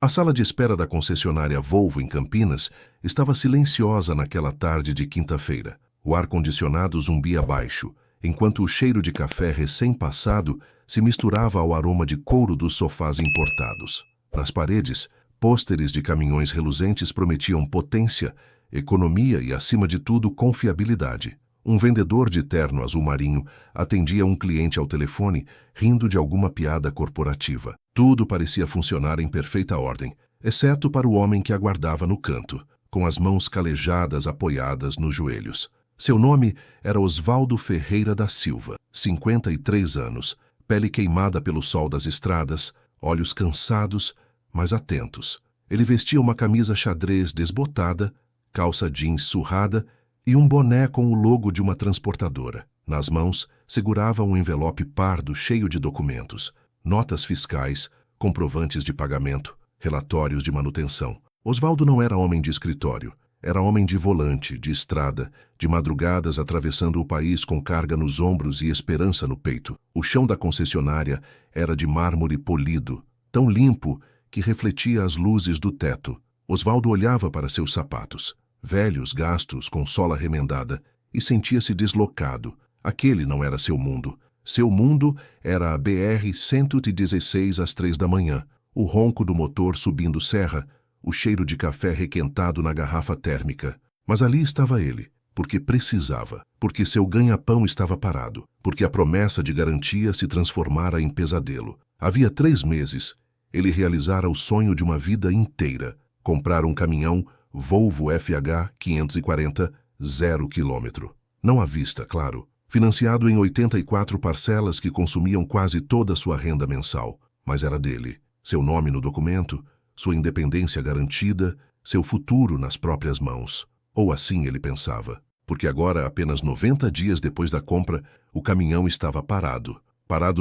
A sala de espera da concessionária Volvo em Campinas estava silenciosa naquela tarde de quinta-feira. O ar-condicionado zumbia baixo, enquanto o cheiro de café recém-passado se misturava ao aroma de couro dos sofás importados. Nas paredes, pôsteres de caminhões reluzentes prometiam potência, economia e, acima de tudo, confiabilidade. Um vendedor de terno azul marinho atendia um cliente ao telefone, rindo de alguma piada corporativa. Tudo parecia funcionar em perfeita ordem, exceto para o homem que aguardava no canto, com as mãos calejadas apoiadas nos joelhos. Seu nome era Osvaldo Ferreira da Silva, 53 anos, pele queimada pelo sol das estradas, olhos cansados, mas atentos. Ele vestia uma camisa xadrez desbotada, calça jeans surrada e um boné com o logo de uma transportadora. Nas mãos, segurava um envelope pardo cheio de documentos, notas fiscais, comprovantes de pagamento, relatórios de manutenção. Osvaldo não era homem de escritório. Era homem de volante, de estrada, de madrugadas atravessando o país com carga nos ombros e esperança no peito. O chão da concessionária era de mármore polido, tão limpo que refletia as luzes do teto. Osvaldo olhava para seus sapatos, velhos, gastos, com sola remendada, e sentia-se deslocado. Aquele não era seu mundo. Seu mundo era a BR-116 às 3 da manhã, o ronco do motor subindo serra, o cheiro de café requentado na garrafa térmica. Mas ali estava ele, porque precisava, porque seu ganha-pão estava parado, porque a promessa de garantia se transformara em pesadelo. Havia 3 meses, ele realizara o sonho de uma vida inteira, comprar um caminhão Volvo FH 540, 0 km. Não à vista, claro, financiado em 84 parcelas que consumiam quase toda a sua renda mensal, mas era dele. Seu nome no documento, sua independência garantida, seu futuro nas próprias mãos. Ou assim ele pensava, porque agora, apenas 90 dias depois da compra, o caminhão estava parado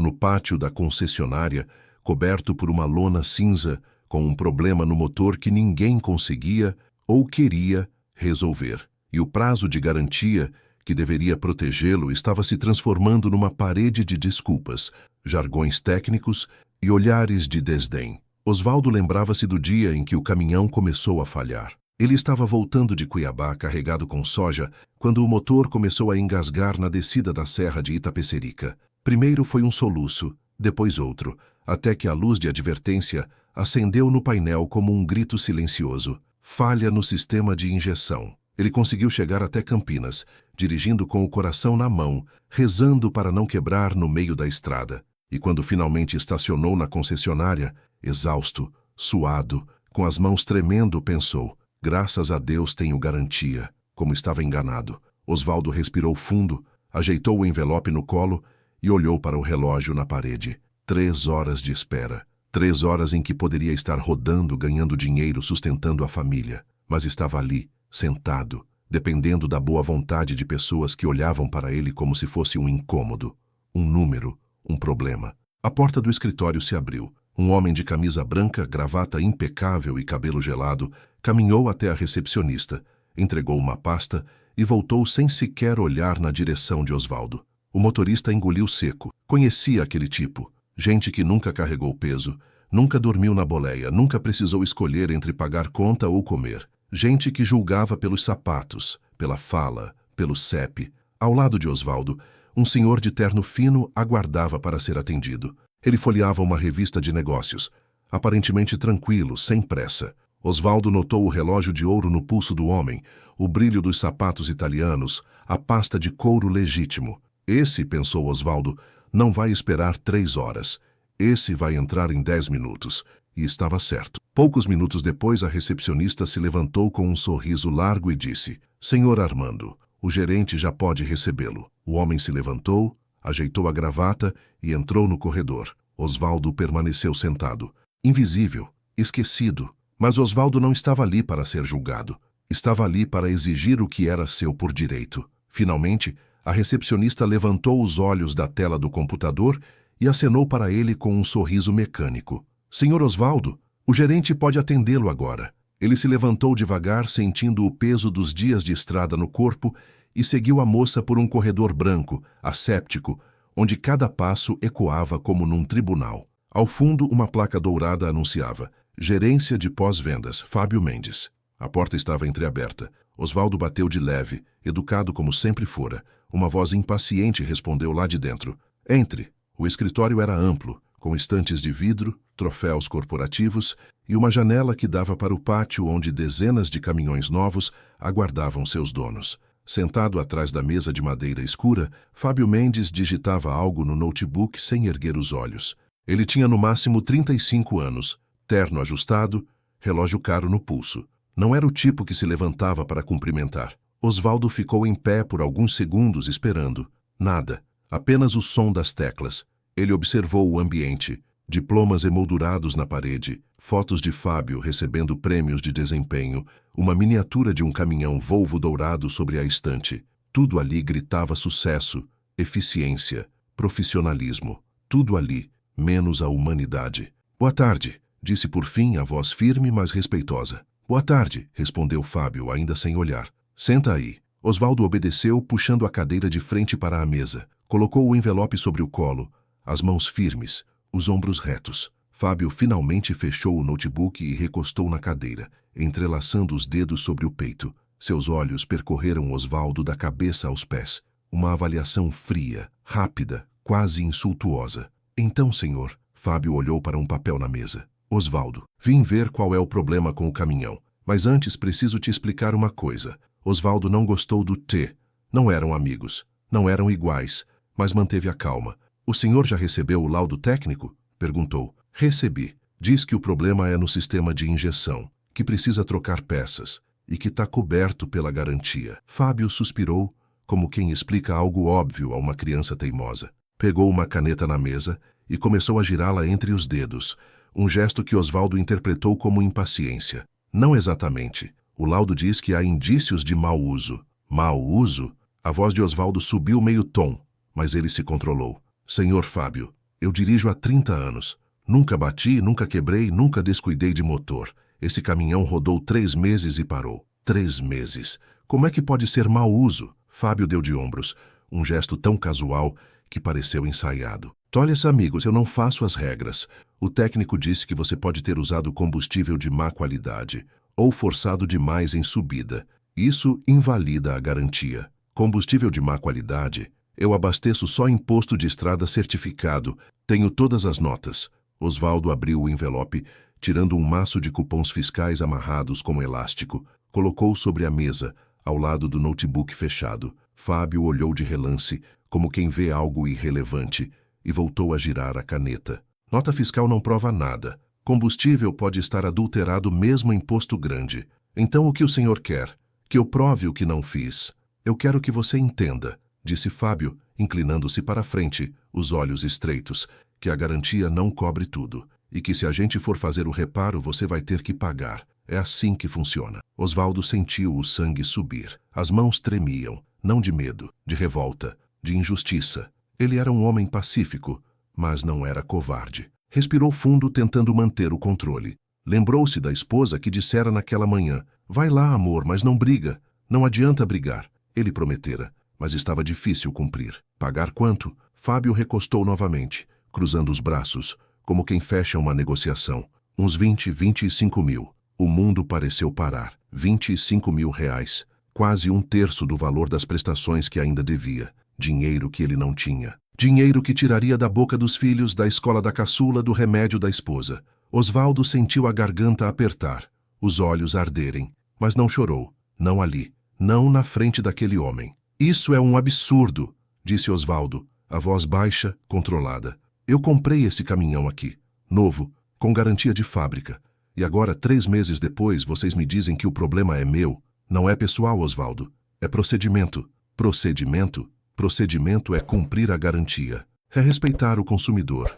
no pátio da concessionária, coberto por uma lona cinza, com um problema no motor que ninguém conseguia ou queria resolver. E o prazo de garantia, que deveria protegê-lo, estava se transformando numa parede de desculpas, jargões técnicos e olhares de desdém. Osvaldo lembrava-se do dia em que o caminhão começou a falhar. Ele estava voltando de Cuiabá carregado com soja quando o motor começou a engasgar na descida da serra de Itapecerica. Primeiro foi um soluço, depois outro, até que a luz de advertência acendeu no painel como um grito silencioso. Falha no sistema de injeção. Ele conseguiu chegar até Campinas, dirigindo com o coração na mão, rezando para não quebrar no meio da estrada. E quando finalmente estacionou na concessionária, exausto, suado, com as mãos tremendo, pensou: graças a Deus tenho garantia. Como estava enganado. Osvaldo respirou fundo, ajeitou o envelope no colo e olhou para o relógio na parede. 3 horas de espera. 3 horas em que poderia estar rodando, ganhando dinheiro, sustentando a família. Mas estava ali, sentado, dependendo da boa vontade de pessoas que olhavam para ele como se fosse um incômodo, um número, um problema. A porta do escritório se abriu. Um homem de camisa branca, gravata impecável e cabelo gelado caminhou até a recepcionista, entregou uma pasta e voltou sem sequer olhar na direção de Osvaldo. O motorista engoliu seco. Conhecia aquele tipo. Gente que nunca carregou peso, nunca dormiu na boleia, nunca precisou escolher entre pagar conta ou comer. Gente que julgava pelos sapatos, pela fala, pelo CEP. Ao lado de Osvaldo, um senhor de terno fino aguardava para ser atendido. Ele folheava uma revista de negócios, aparentemente tranquilo, sem pressa. Osvaldo notou o relógio de ouro no pulso do homem, o brilho dos sapatos italianos, a pasta de couro legítimo. Esse, pensou Osvaldo, não vai esperar 3 horas. Esse vai entrar em 10 minutos. E estava certo. Poucos minutos depois, a recepcionista se levantou com um sorriso largo e disse: Senhor Armando, o gerente já pode recebê-lo. O homem se levantou, ajeitou a gravata e entrou no corredor. Osvaldo permaneceu sentado, invisível, esquecido. Mas Osvaldo não estava ali para ser julgado. Estava ali para exigir o que era seu por direito. Finalmente, a recepcionista levantou os olhos da tela do computador e acenou para ele com um sorriso mecânico. Senhor Osvaldo, o gerente pode atendê-lo agora. Ele se levantou devagar, sentindo o peso dos dias de estrada no corpo, e seguiu a moça por um corredor branco, asséptico, onde cada passo ecoava como num tribunal. Ao fundo, uma placa dourada anunciava: Gerência de pós-vendas, Fábio Mendes. A porta estava entreaberta. Osvaldo bateu de leve, educado como sempre fora. Uma voz impaciente respondeu lá de dentro. Entre. O escritório era amplo, com estantes de vidro, troféus corporativos e uma janela que dava para o pátio onde dezenas de caminhões novos aguardavam seus donos. Sentado atrás da mesa de madeira escura, Fábio Mendes digitava algo no notebook sem erguer os olhos. Ele tinha no máximo 35 anos, terno ajustado, relógio caro no pulso. Não era o tipo que se levantava para cumprimentar. Osvaldo ficou em pé por alguns segundos esperando. Nada, apenas o som das teclas. Ele observou o ambiente. Diplomas emoldurados na parede, fotos de Fábio recebendo prêmios de desempenho, uma miniatura de um caminhão Volvo dourado sobre a estante. Tudo ali gritava sucesso, eficiência, profissionalismo. Tudo ali, menos a humanidade. Boa tarde, disse por fim a voz firme, mas respeitosa. Boa tarde, respondeu Fábio, ainda sem olhar. Senta aí. Osvaldo obedeceu, puxando a cadeira de frente para a mesa. Colocou o envelope sobre o colo, as mãos firmes, os ombros retos. Fábio finalmente fechou o notebook e recostou na cadeira, entrelaçando os dedos sobre o peito. Seus olhos percorreram Osvaldo da cabeça aos pés. Uma avaliação fria, rápida, quase insultuosa. Então, senhor, Fábio olhou para um papel na mesa. Osvaldo, vim ver qual é o problema com o caminhão. Mas antes preciso te explicar uma coisa. Osvaldo não gostou do T. Não eram amigos. Não eram iguais. Mas manteve a calma. O senhor já recebeu o laudo técnico? Perguntou. Recebi. Diz que o problema é no sistema de injeção, que precisa trocar peças e que está coberto pela garantia. Fábio suspirou, como quem explica algo óbvio a uma criança teimosa. Pegou uma caneta na mesa e começou a girá-la entre os dedos, um gesto que Osvaldo interpretou como impaciência. Não exatamente. O laudo diz que há indícios de mau uso. Mau uso? A voz de Osvaldo subiu meio tom, mas ele se controlou. Senhor Fábio, eu dirijo há 30 anos. Nunca bati, nunca quebrei, nunca descuidei de motor. Esse caminhão rodou 3 meses e parou. 3 meses. Como é que pode ser mau uso? Fábio deu de ombros, um gesto tão casual que pareceu ensaiado. Olha, amigos, eu não faço as regras. O técnico disse que você pode ter usado combustível de má qualidade ou forçado demais em subida. Isso invalida a garantia. Combustível de má qualidade? Eu abasteço só em posto de estrada certificado. Tenho todas as notas. Osvaldo abriu o envelope, tirando um maço de cupons fiscais amarrados com elástico. Colocou sobre a mesa, ao lado do notebook fechado. Fábio olhou de relance, como quem vê algo irrelevante, e voltou a girar a caneta. Nota fiscal não prova nada. Combustível pode estar adulterado mesmo em posto grande. Então o que o senhor quer? Que eu prove o que não fiz. Eu quero que você entenda, disse Fábio, inclinando-se para a frente, os olhos estreitos, que a garantia não cobre tudo, e que se a gente for fazer o reparo você vai ter que pagar. É assim que funciona. Osvaldo sentiu o sangue subir. As mãos tremiam, não de medo, de revolta, de injustiça. Ele era um homem pacífico, mas não era covarde. Respirou fundo, tentando manter o controle. Lembrou-se da esposa que dissera naquela manhã: vai lá, amor, mas não briga. Não adianta brigar. Ele prometera, mas estava difícil cumprir. Pagar quanto? Fábio recostou novamente, cruzando os braços, como quem fecha uma negociação. Uns 25 mil. O mundo pareceu parar. 25 mil reais. Quase 1/3 do valor das prestações que ainda devia. Dinheiro que ele não tinha. Dinheiro que tiraria da boca dos filhos, da escola da caçula, do remédio da esposa. Osvaldo sentiu a garganta apertar, os olhos arderem, mas não chorou. Não ali. Não na frente daquele homem. Isso é um absurdo, disse Osvaldo, a voz baixa, controlada. Eu comprei esse caminhão aqui, novo, com garantia de fábrica. E agora, 3 meses depois, vocês me dizem que o problema é meu. Não é pessoal, Osvaldo. É procedimento. Procedimento? Procedimento é cumprir a garantia. É respeitar o consumidor.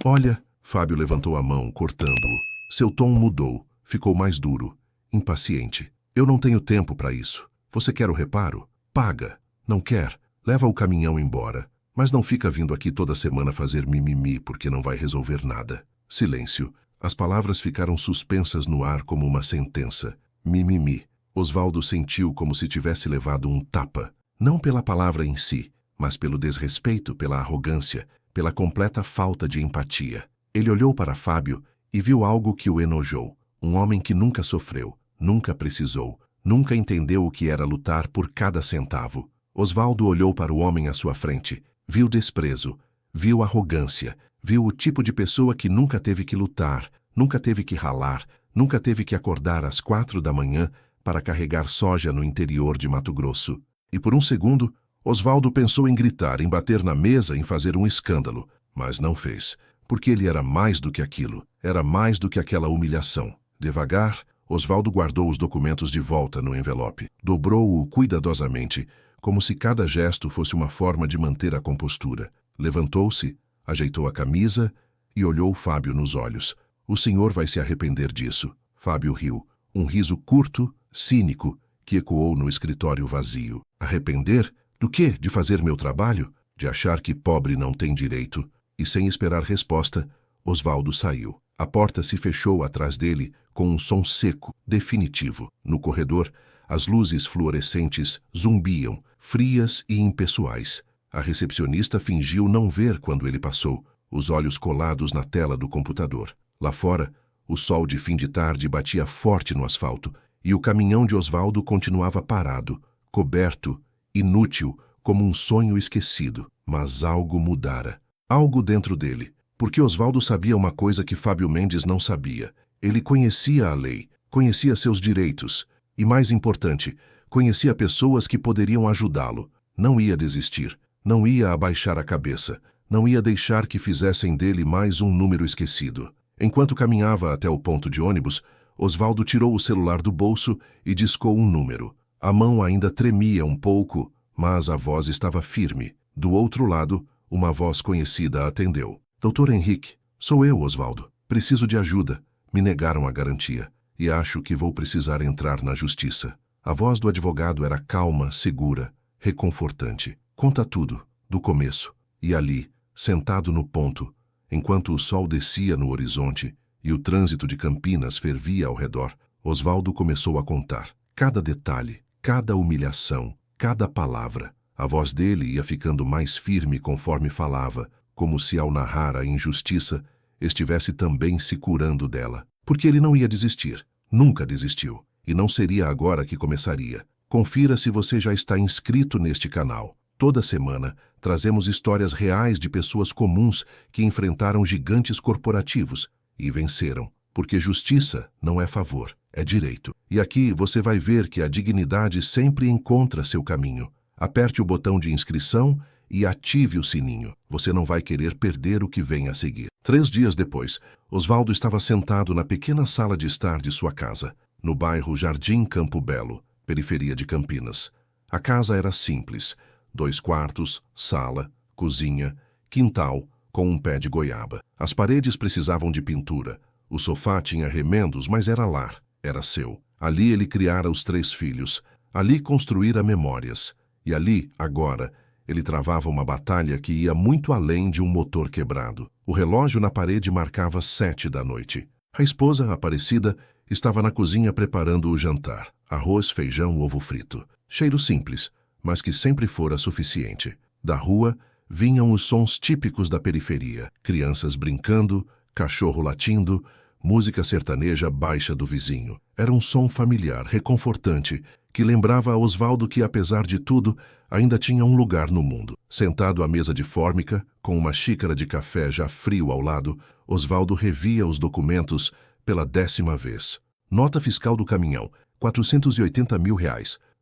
Olha, Fábio levantou a mão, cortando-o. Seu tom mudou, ficou mais duro, impaciente. Eu não tenho tempo para isso. Você quer o reparo? Paga. Não quer? Leva o caminhão embora. Mas não fica vindo aqui toda semana fazer mimimi porque não vai resolver nada. Silêncio. As palavras ficaram suspensas no ar como uma sentença. Mimimi. Osvaldo sentiu como se tivesse levado um tapa. Não pela palavra em si, mas pelo desrespeito, pela arrogância, pela completa falta de empatia. Ele olhou para Fábio e viu algo que o enojou. Um homem que nunca sofreu, nunca precisou, nunca entendeu o que era lutar por cada centavo. Osvaldo olhou para o homem à sua frente, viu desprezo, viu arrogância, viu o tipo de pessoa que nunca teve que lutar, nunca teve que ralar, nunca teve que acordar às 4 da manhã para carregar soja no interior de Mato Grosso. E por um segundo, Osvaldo pensou em gritar, em bater na mesa, em fazer um escândalo, mas não fez, porque ele era mais do que aquilo, era mais do que aquela humilhação. Devagar, Osvaldo guardou os documentos de volta no envelope, dobrou-o cuidadosamente, como se cada gesto fosse uma forma de manter a compostura. Levantou-se, ajeitou a camisa e olhou Fábio nos olhos. O senhor vai se arrepender disso. Fábio riu, um riso curto, cínico, que ecoou no escritório vazio. Arrepender? Do quê? De fazer meu trabalho? De achar que pobre não tem direito? E sem esperar resposta, Osvaldo saiu. A porta se fechou atrás dele com um som seco, definitivo. No corredor, as luzes fluorescentes zumbiam, frias e impessoais. A recepcionista fingiu não ver quando ele passou, os olhos colados na tela do computador. Lá fora, o sol de fim de tarde batia forte no asfalto e o caminhão de Osvaldo continuava parado, coberto, inútil, como um sonho esquecido. Mas algo mudara. Algo dentro dele. Porque Osvaldo sabia uma coisa que Fábio Mendes não sabia. Ele conhecia a lei, conhecia seus direitos e, mais importante, conhecia pessoas que poderiam ajudá-lo. Não ia desistir, não ia abaixar a cabeça, não ia deixar que fizessem dele mais um número esquecido. Enquanto caminhava até o ponto de ônibus, Osvaldo tirou o celular do bolso e discou um número. A mão ainda tremia um pouco, mas a voz estava firme. Do outro lado, uma voz conhecida atendeu. Doutor Henrique, sou eu, Osvaldo. Preciso de ajuda. Me negaram a garantia e acho que vou precisar entrar na justiça. A voz do advogado era calma, segura, reconfortante. Conta tudo, do começo. E ali, sentado no ponto, enquanto o sol descia no horizonte e o trânsito de Campinas fervia ao redor, Osvaldo começou a contar. Cada detalhe, cada humilhação, cada palavra. A voz dele ia ficando mais firme conforme falava, como se ao narrar a injustiça estivesse também se curando dela. Porque ele não ia desistir, nunca desistiu, e não seria agora que começaria. Confira se você já está inscrito neste canal. Toda semana trazemos histórias reais de pessoas comuns que enfrentaram gigantes corporativos e venceram, porque justiça não é favor, é direito. E aqui você vai ver que a dignidade sempre encontra seu caminho. Aperte o botão de inscrição e ative o sininho. Você não vai querer perder o que vem a seguir. 3 dias depois, Osvaldo estava sentado na pequena sala de estar de sua casa, no bairro Jardim Campo Belo, periferia de Campinas. A casa era simples, 2 quartos, sala, cozinha, quintal, com um pé de goiaba. As paredes precisavam de pintura. O sofá tinha remendos, mas era lar, era seu. Ali ele criara os 3 filhos. Ali construíra memórias. E ali, agora, ele travava uma batalha que ia muito além de um motor quebrado. O relógio na parede marcava 7 da noite. A esposa, Aparecida, estava na cozinha preparando o jantar. Arroz, feijão, ovo frito. Cheiro simples, mas que sempre fora suficiente. Da rua, vinham os sons típicos da periferia. Crianças brincando, cachorro latindo, música sertaneja baixa do vizinho. Era um som familiar, reconfortante, que lembrava a Osvaldo que, apesar de tudo, ainda tinha um lugar no mundo. Sentado à mesa de fórmica, com uma xícara de café já frio ao lado, Osvaldo revia os documentos pela 10ª vez. Nota fiscal do caminhão, R$ 480 mil.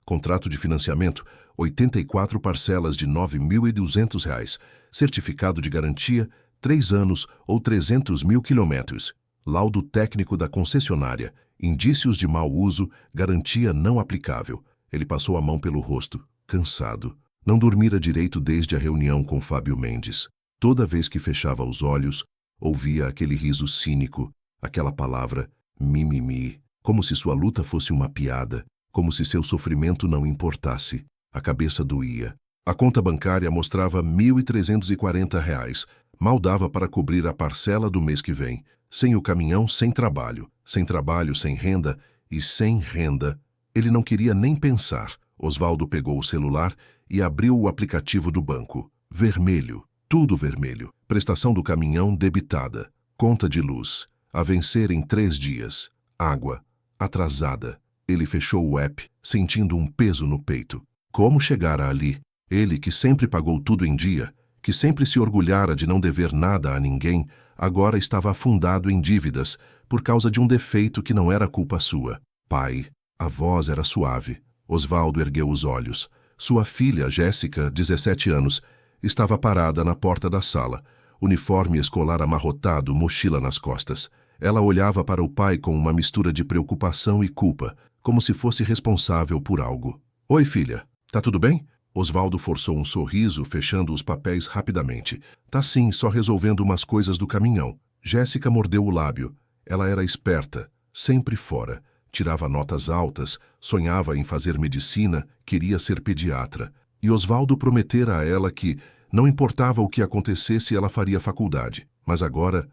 Contrato de financiamento, 84 parcelas de R$ 9.200. Certificado de garantia, 3 anos ou 300 mil quilômetros. Laudo técnico da concessionária, indícios de mau uso, garantia não aplicável. Ele passou a mão pelo rosto, cansado. Não dormira direito desde a reunião com Fábio Mendes. Toda vez que fechava os olhos, ouvia aquele riso cínico, aquela palavra mimimi, como se sua luta fosse uma piada, como se seu sofrimento não importasse. A cabeça doía. A conta bancária mostrava R$ 1.340. Mal dava para cobrir a parcela do mês que vem. Sem o caminhão, sem trabalho, sem renda e sem renda. Ele não queria nem pensar. Osvaldo pegou o celular e abriu o aplicativo do banco. Vermelho, tudo vermelho. Prestação do caminhão debitada. Conta de luz. A vencer em 3 dias. Água. Atrasada. Ele fechou o app, sentindo um peso no peito. Como chegara ali? Ele que sempre pagou tudo em dia, que sempre se orgulhara de não dever nada a ninguém, agora estava afundado em dívidas por causa de um defeito que não era culpa sua. Pai. A voz era suave. Osvaldo ergueu os olhos. Sua filha, Jéssica, 17 anos, estava parada na porta da sala, uniforme escolar amarrotado, mochila nas costas. Ela olhava para o pai com uma mistura de preocupação e culpa, como se fosse responsável por algo. Oi, filha. Tá tudo bem? Osvaldo forçou um sorriso, fechando os papéis rapidamente. Tá sim, só resolvendo umas coisas do caminhão. Jéssica mordeu o lábio. Ela era esperta, sempre fora. Tirava notas altas, sonhava em fazer medicina, queria ser pediatra. E Osvaldo prometera a ela que, não importava o que acontecesse, ela faria faculdade. Mas agora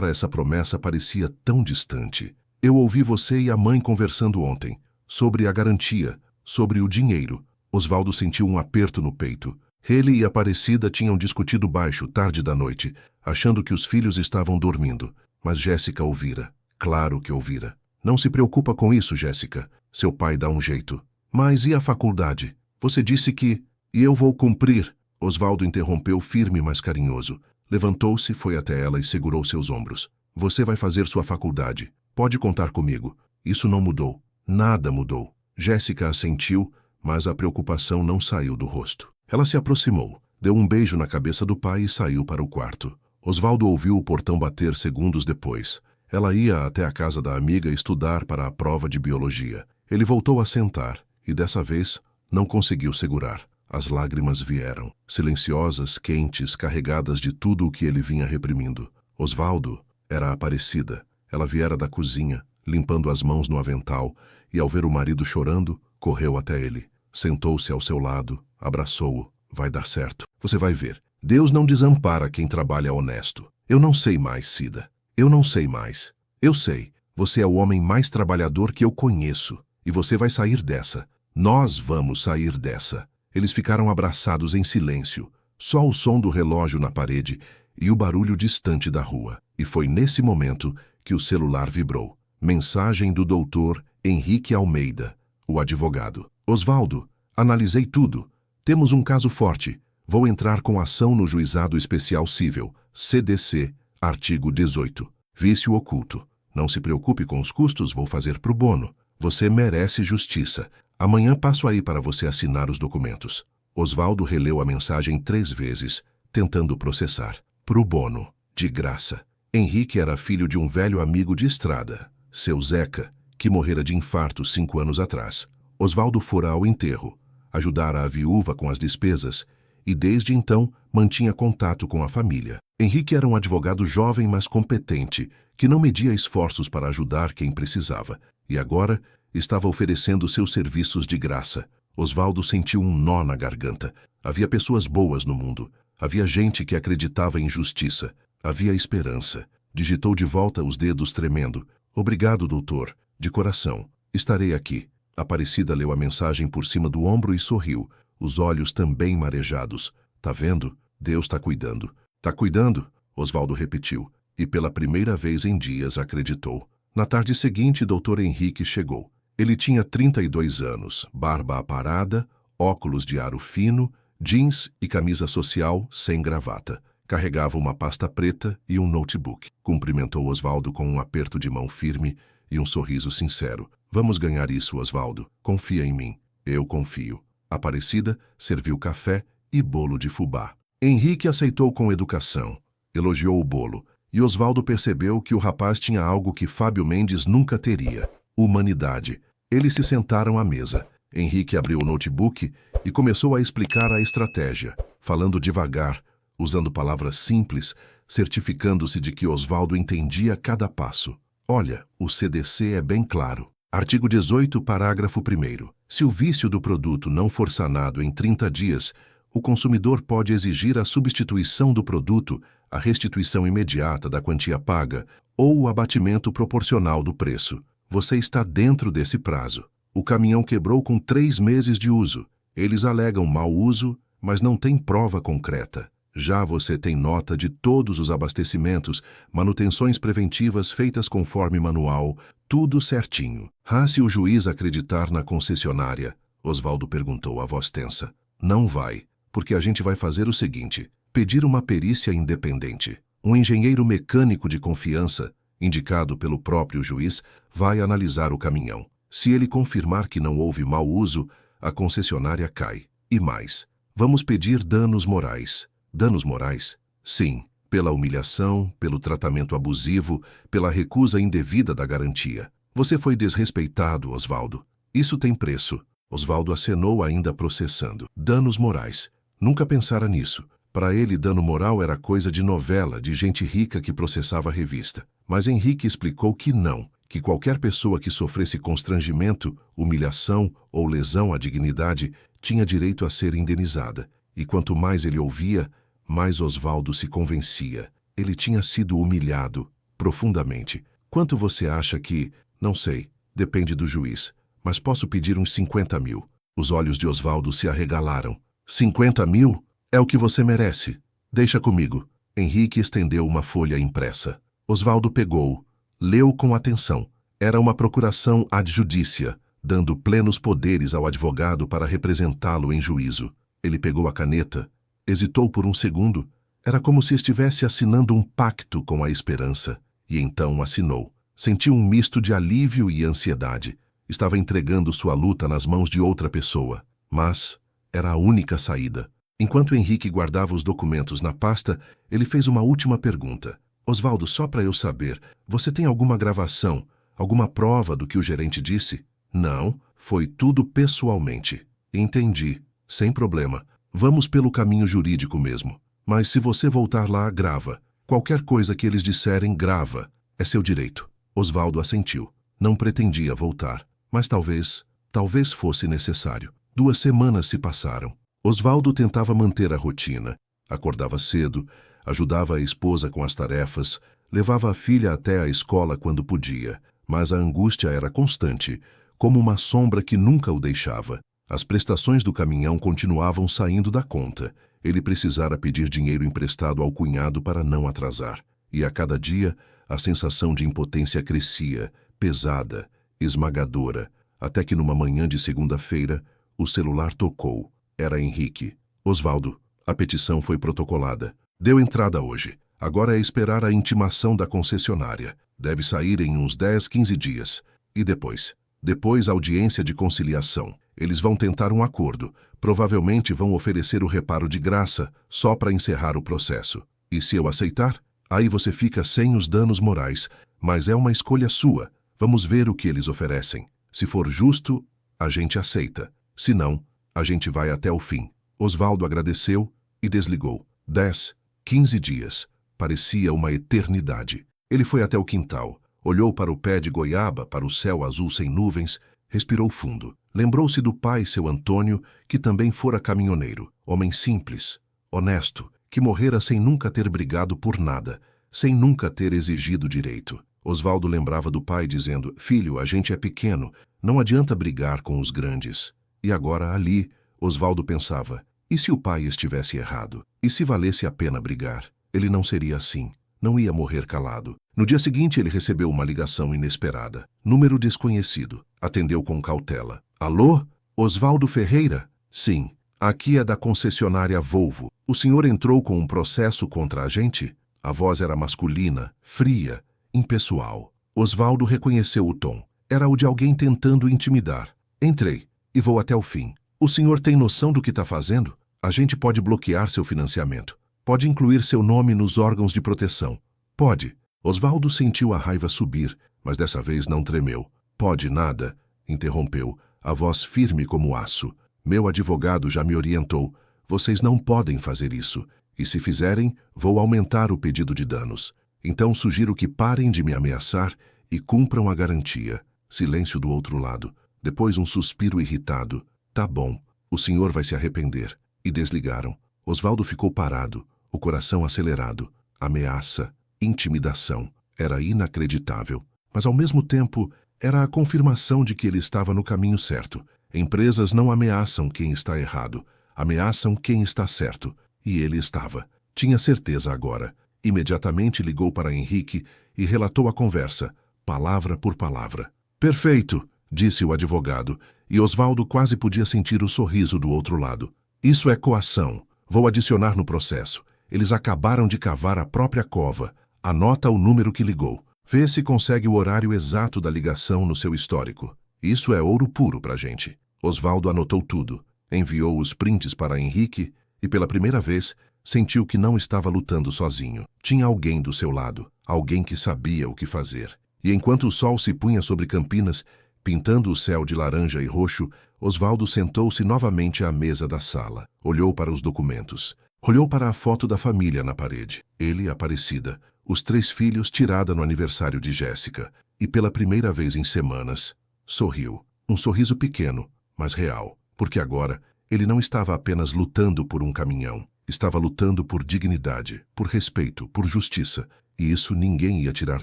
essa promessa parecia tão distante. Eu ouvi você e a mãe conversando ontem, sobre a garantia, sobre o dinheiro. Osvaldo sentiu um aperto no peito. Ele e Aparecida tinham discutido baixo, tarde da noite, achando que os filhos estavam dormindo. Mas Jéssica ouvira. Claro que ouvira. Não se preocupa com isso, Jéssica. Seu pai dá um jeito. Mas e a faculdade? Você disse que... E eu vou cumprir. Osvaldo interrompeu firme, mas carinhoso. Levantou-se, foi até ela e segurou seus ombros. Você vai fazer sua faculdade. Pode contar comigo. Isso não mudou. Nada mudou. Jéssica assentiu, mas a preocupação não saiu do rosto. Ela se aproximou, deu um beijo na cabeça do pai e saiu para o quarto. Osvaldo ouviu o portão bater segundos depois. Ela ia até a casa da amiga estudar para a prova de biologia. Ele voltou a sentar e, dessa vez, não conseguiu segurar. As lágrimas vieram, silenciosas, quentes, carregadas de tudo o que ele vinha reprimindo. Osvaldo era Aparecida. Ela viera da cozinha, limpando as mãos no avental, e ao ver o marido chorando, correu até ele. Sentou-se ao seu lado, abraçou-o. Vai dar certo. Você vai ver. Deus não desampara quem trabalha honesto. Eu não sei mais, Cida. Eu não sei mais. Eu sei. Você é o homem mais trabalhador que eu conheço. E você vai sair dessa. Nós vamos sair dessa. Eles ficaram abraçados em silêncio. Só o som do relógio na parede e o barulho distante da rua. E foi nesse momento que o celular vibrou. Mensagem do doutor Henrique Almeida, o advogado. Osvaldo, analisei tudo. Temos um caso forte. Vou entrar com ação no Juizado Especial Cível, CDC, artigo 18. Vício oculto. Não se preocupe com os custos, vou fazer pro bono. Você merece justiça. Amanhã passo aí para você assinar os documentos. Osvaldo releu a mensagem 3 vezes, tentando processar. Pro bono. De graça. Henrique era filho de um velho amigo de estrada, seu Zeca, que morrera de infarto 5 anos atrás. Osvaldo fora ao enterro, ajudara a viúva com as despesas e, desde então, mantinha contato com a família. Henrique era um advogado jovem, mas competente, que não media esforços para ajudar quem precisava, e agora estava oferecendo seus serviços de graça. Osvaldo sentiu um nó na garganta. Havia pessoas boas no mundo. Havia gente que acreditava em justiça. Havia esperança. Digitou de volta, os dedos tremendo. Obrigado, doutor. De coração. Estarei aqui. Aparecida leu a mensagem por cima do ombro e sorriu, os olhos também marejados. Tá vendo? Deus tá cuidando. Tá cuidando? Osvaldo repetiu, e pela primeira vez em dias acreditou. Na tarde seguinte, doutor Henrique chegou. Ele tinha 32 anos, barba aparada, óculos de aro fino, jeans e camisa social sem gravata. Carregava uma pasta preta e um notebook. Cumprimentou Osvaldo com um aperto de mão firme e um sorriso sincero. Vamos ganhar isso, Osvaldo. Confia em mim. Eu confio. Aparecida serviu café e bolo de fubá. Henrique aceitou com educação. Elogiou o bolo. E Osvaldo percebeu que o rapaz tinha algo que Fábio Mendes nunca teria: humanidade. Eles se sentaram à mesa. Henrique abriu o notebook e começou a explicar a estratégia, falando devagar, usando palavras simples, certificando-se de que Osvaldo entendia cada passo. Olha, o CDC é bem claro. Artigo 18, parágrafo 1º. Se o vício do produto não for sanado em 30 dias, o consumidor pode exigir a substituição do produto, a restituição imediata da quantia paga ou o abatimento proporcional do preço. Você está dentro desse prazo. O caminhão quebrou com 3 meses de uso. Eles alegam mau uso, mas não têm prova concreta. Já você tem nota de todos os abastecimentos, manutenções preventivas feitas conforme manual, tudo certinho. Se o juiz acreditar na concessionária, Osvaldo perguntou a voz tensa. Não vai, porque a gente vai fazer o seguinte, pedir uma perícia independente. Um engenheiro mecânico de confiança, indicado pelo próprio juiz, vai analisar o caminhão. Se ele confirmar que não houve mau uso, a concessionária cai. E mais, vamos pedir danos morais. Danos morais? Sim, pela humilhação, pelo tratamento abusivo, pela recusa indevida da garantia. Você foi desrespeitado, Osvaldo. Isso tem preço. Osvaldo acenou ainda processando. Danos morais. Nunca pensara nisso. Para ele, dano moral era coisa de novela, de gente rica que processava a revista. Mas Henrique explicou que não, que qualquer pessoa que sofresse constrangimento, humilhação ou lesão à dignidade tinha direito a ser indenizada. E quanto mais ele ouvia, mais Osvaldo se convencia. Ele tinha sido humilhado, profundamente. Quanto você acha que... Não sei, depende do juiz. Mas posso pedir uns 50 mil. Os olhos de Osvaldo se arregalaram. 50 mil? É o que você merece. Deixa comigo. Henrique estendeu uma folha impressa. Osvaldo pegou, leu com atenção. Era uma procuração ad judicia, dando plenos poderes ao advogado para representá-lo em juízo. Ele pegou a caneta, hesitou por um segundo. Era como se estivesse assinando um pacto com a esperança. E então assinou. Sentiu um misto de alívio e ansiedade. Estava entregando sua luta nas mãos de outra pessoa. Mas era a única saída. Enquanto Henrique guardava os documentos na pasta, ele fez uma última pergunta. Osvaldo, só para eu saber, você tem alguma gravação, alguma prova do que o gerente disse? Não, foi tudo pessoalmente. Entendi, sem problema. Vamos pelo caminho jurídico mesmo. Mas se você voltar lá, grava. Qualquer coisa que eles disserem, grava. É seu direito. Osvaldo assentiu. Não pretendia voltar, mas talvez fosse necessário. 2 semanas se passaram. Osvaldo tentava manter a rotina. Acordava cedo, ajudava a esposa com as tarefas, levava a filha até a escola quando podia, mas a angústia era constante, como uma sombra que nunca o deixava. As prestações do caminhão continuavam saindo da conta. Ele precisara pedir dinheiro emprestado ao cunhado para não atrasar. E a cada dia, a sensação de impotência crescia, pesada, esmagadora, até que numa manhã de segunda-feira, o celular tocou. Era Henrique. Osvaldo, a petição foi protocolada. Deu entrada hoje. Agora é esperar a intimação da concessionária. Deve sair em uns 10, 15 dias. E depois? Depois, audiência de conciliação. Eles vão tentar um acordo. Provavelmente vão oferecer o reparo de graça, só para encerrar o processo. E se eu aceitar? Aí você fica sem os danos morais. Mas é uma escolha sua. Vamos ver o que eles oferecem. Se for justo, a gente aceita. Se não, a gente vai até o fim. Osvaldo agradeceu e desligou. 10, 15 dias. Parecia uma eternidade. Ele foi até o quintal, olhou para o pé de goiaba, para o céu azul sem nuvens, respirou fundo. Lembrou-se do pai, seu Antônio, que também fora caminhoneiro. Homem simples, honesto, que morrera sem nunca ter brigado por nada, sem nunca ter exigido direito. Osvaldo lembrava do pai dizendo, filho, a gente é pequeno, não adianta brigar com os grandes. E agora, ali, Osvaldo pensava, e se o pai estivesse errado? E se valesse a pena brigar? Ele não seria assim, não ia morrer calado. No dia seguinte, ele recebeu uma ligação inesperada. Número desconhecido. Atendeu com cautela. Alô? Osvaldo Ferreira? Sim, aqui é da concessionária Volvo. O senhor entrou com um processo contra a gente? A voz era masculina, fria, impessoal. Osvaldo reconheceu o tom. Era o de alguém tentando intimidar. Entrei. E vou até o fim. O senhor tem noção do que está fazendo? A gente pode bloquear seu financiamento. Pode incluir seu nome nos órgãos de proteção. Pode. Osvaldo sentiu a raiva subir, mas dessa vez não tremeu. Pode nada, interrompeu, a voz firme como aço. Meu advogado já me orientou. Vocês não podem fazer isso. E se fizerem, vou aumentar o pedido de danos. Então sugiro que parem de me ameaçar e cumpram a garantia. Silêncio do outro lado. Depois um suspiro irritado. Tá bom, o senhor vai se arrepender. E desligaram. Osvaldo ficou parado, o coração acelerado. Ameaça, intimidação. Era inacreditável. Mas ao mesmo tempo, era a confirmação de que ele estava no caminho certo. Empresas não ameaçam quem está errado. Ameaçam quem está certo. E ele estava. Tinha certeza agora. Imediatamente ligou para Henrique e relatou a conversa, palavra por palavra. Perfeito, disse o advogado, e Osvaldo quase podia sentir o sorriso do outro lado. Isso é coação. Vou adicionar no processo. Eles acabaram de cavar a própria cova. Anota o número que ligou. Vê se consegue o horário exato da ligação no seu histórico. Isso é ouro puro pra gente. Osvaldo anotou tudo. Enviou os prints para Henrique e, pela primeira vez, sentiu que não estava lutando sozinho. Tinha alguém do seu lado, alguém que sabia o que fazer. E enquanto o sol se punha sobre Campinas, pintando o céu de laranja e roxo, Osvaldo sentou-se novamente à mesa da sala. Olhou para os documentos. Olhou para a foto da família na parede. Ele, Aparecida, os 3 filhos tirada no aniversário de Jéssica. E pela primeira vez em semanas, sorriu. Um sorriso pequeno, mas real. Porque agora, ele não estava apenas lutando por um caminhão. Estava lutando por dignidade, por respeito, por justiça. E isso ninguém ia tirar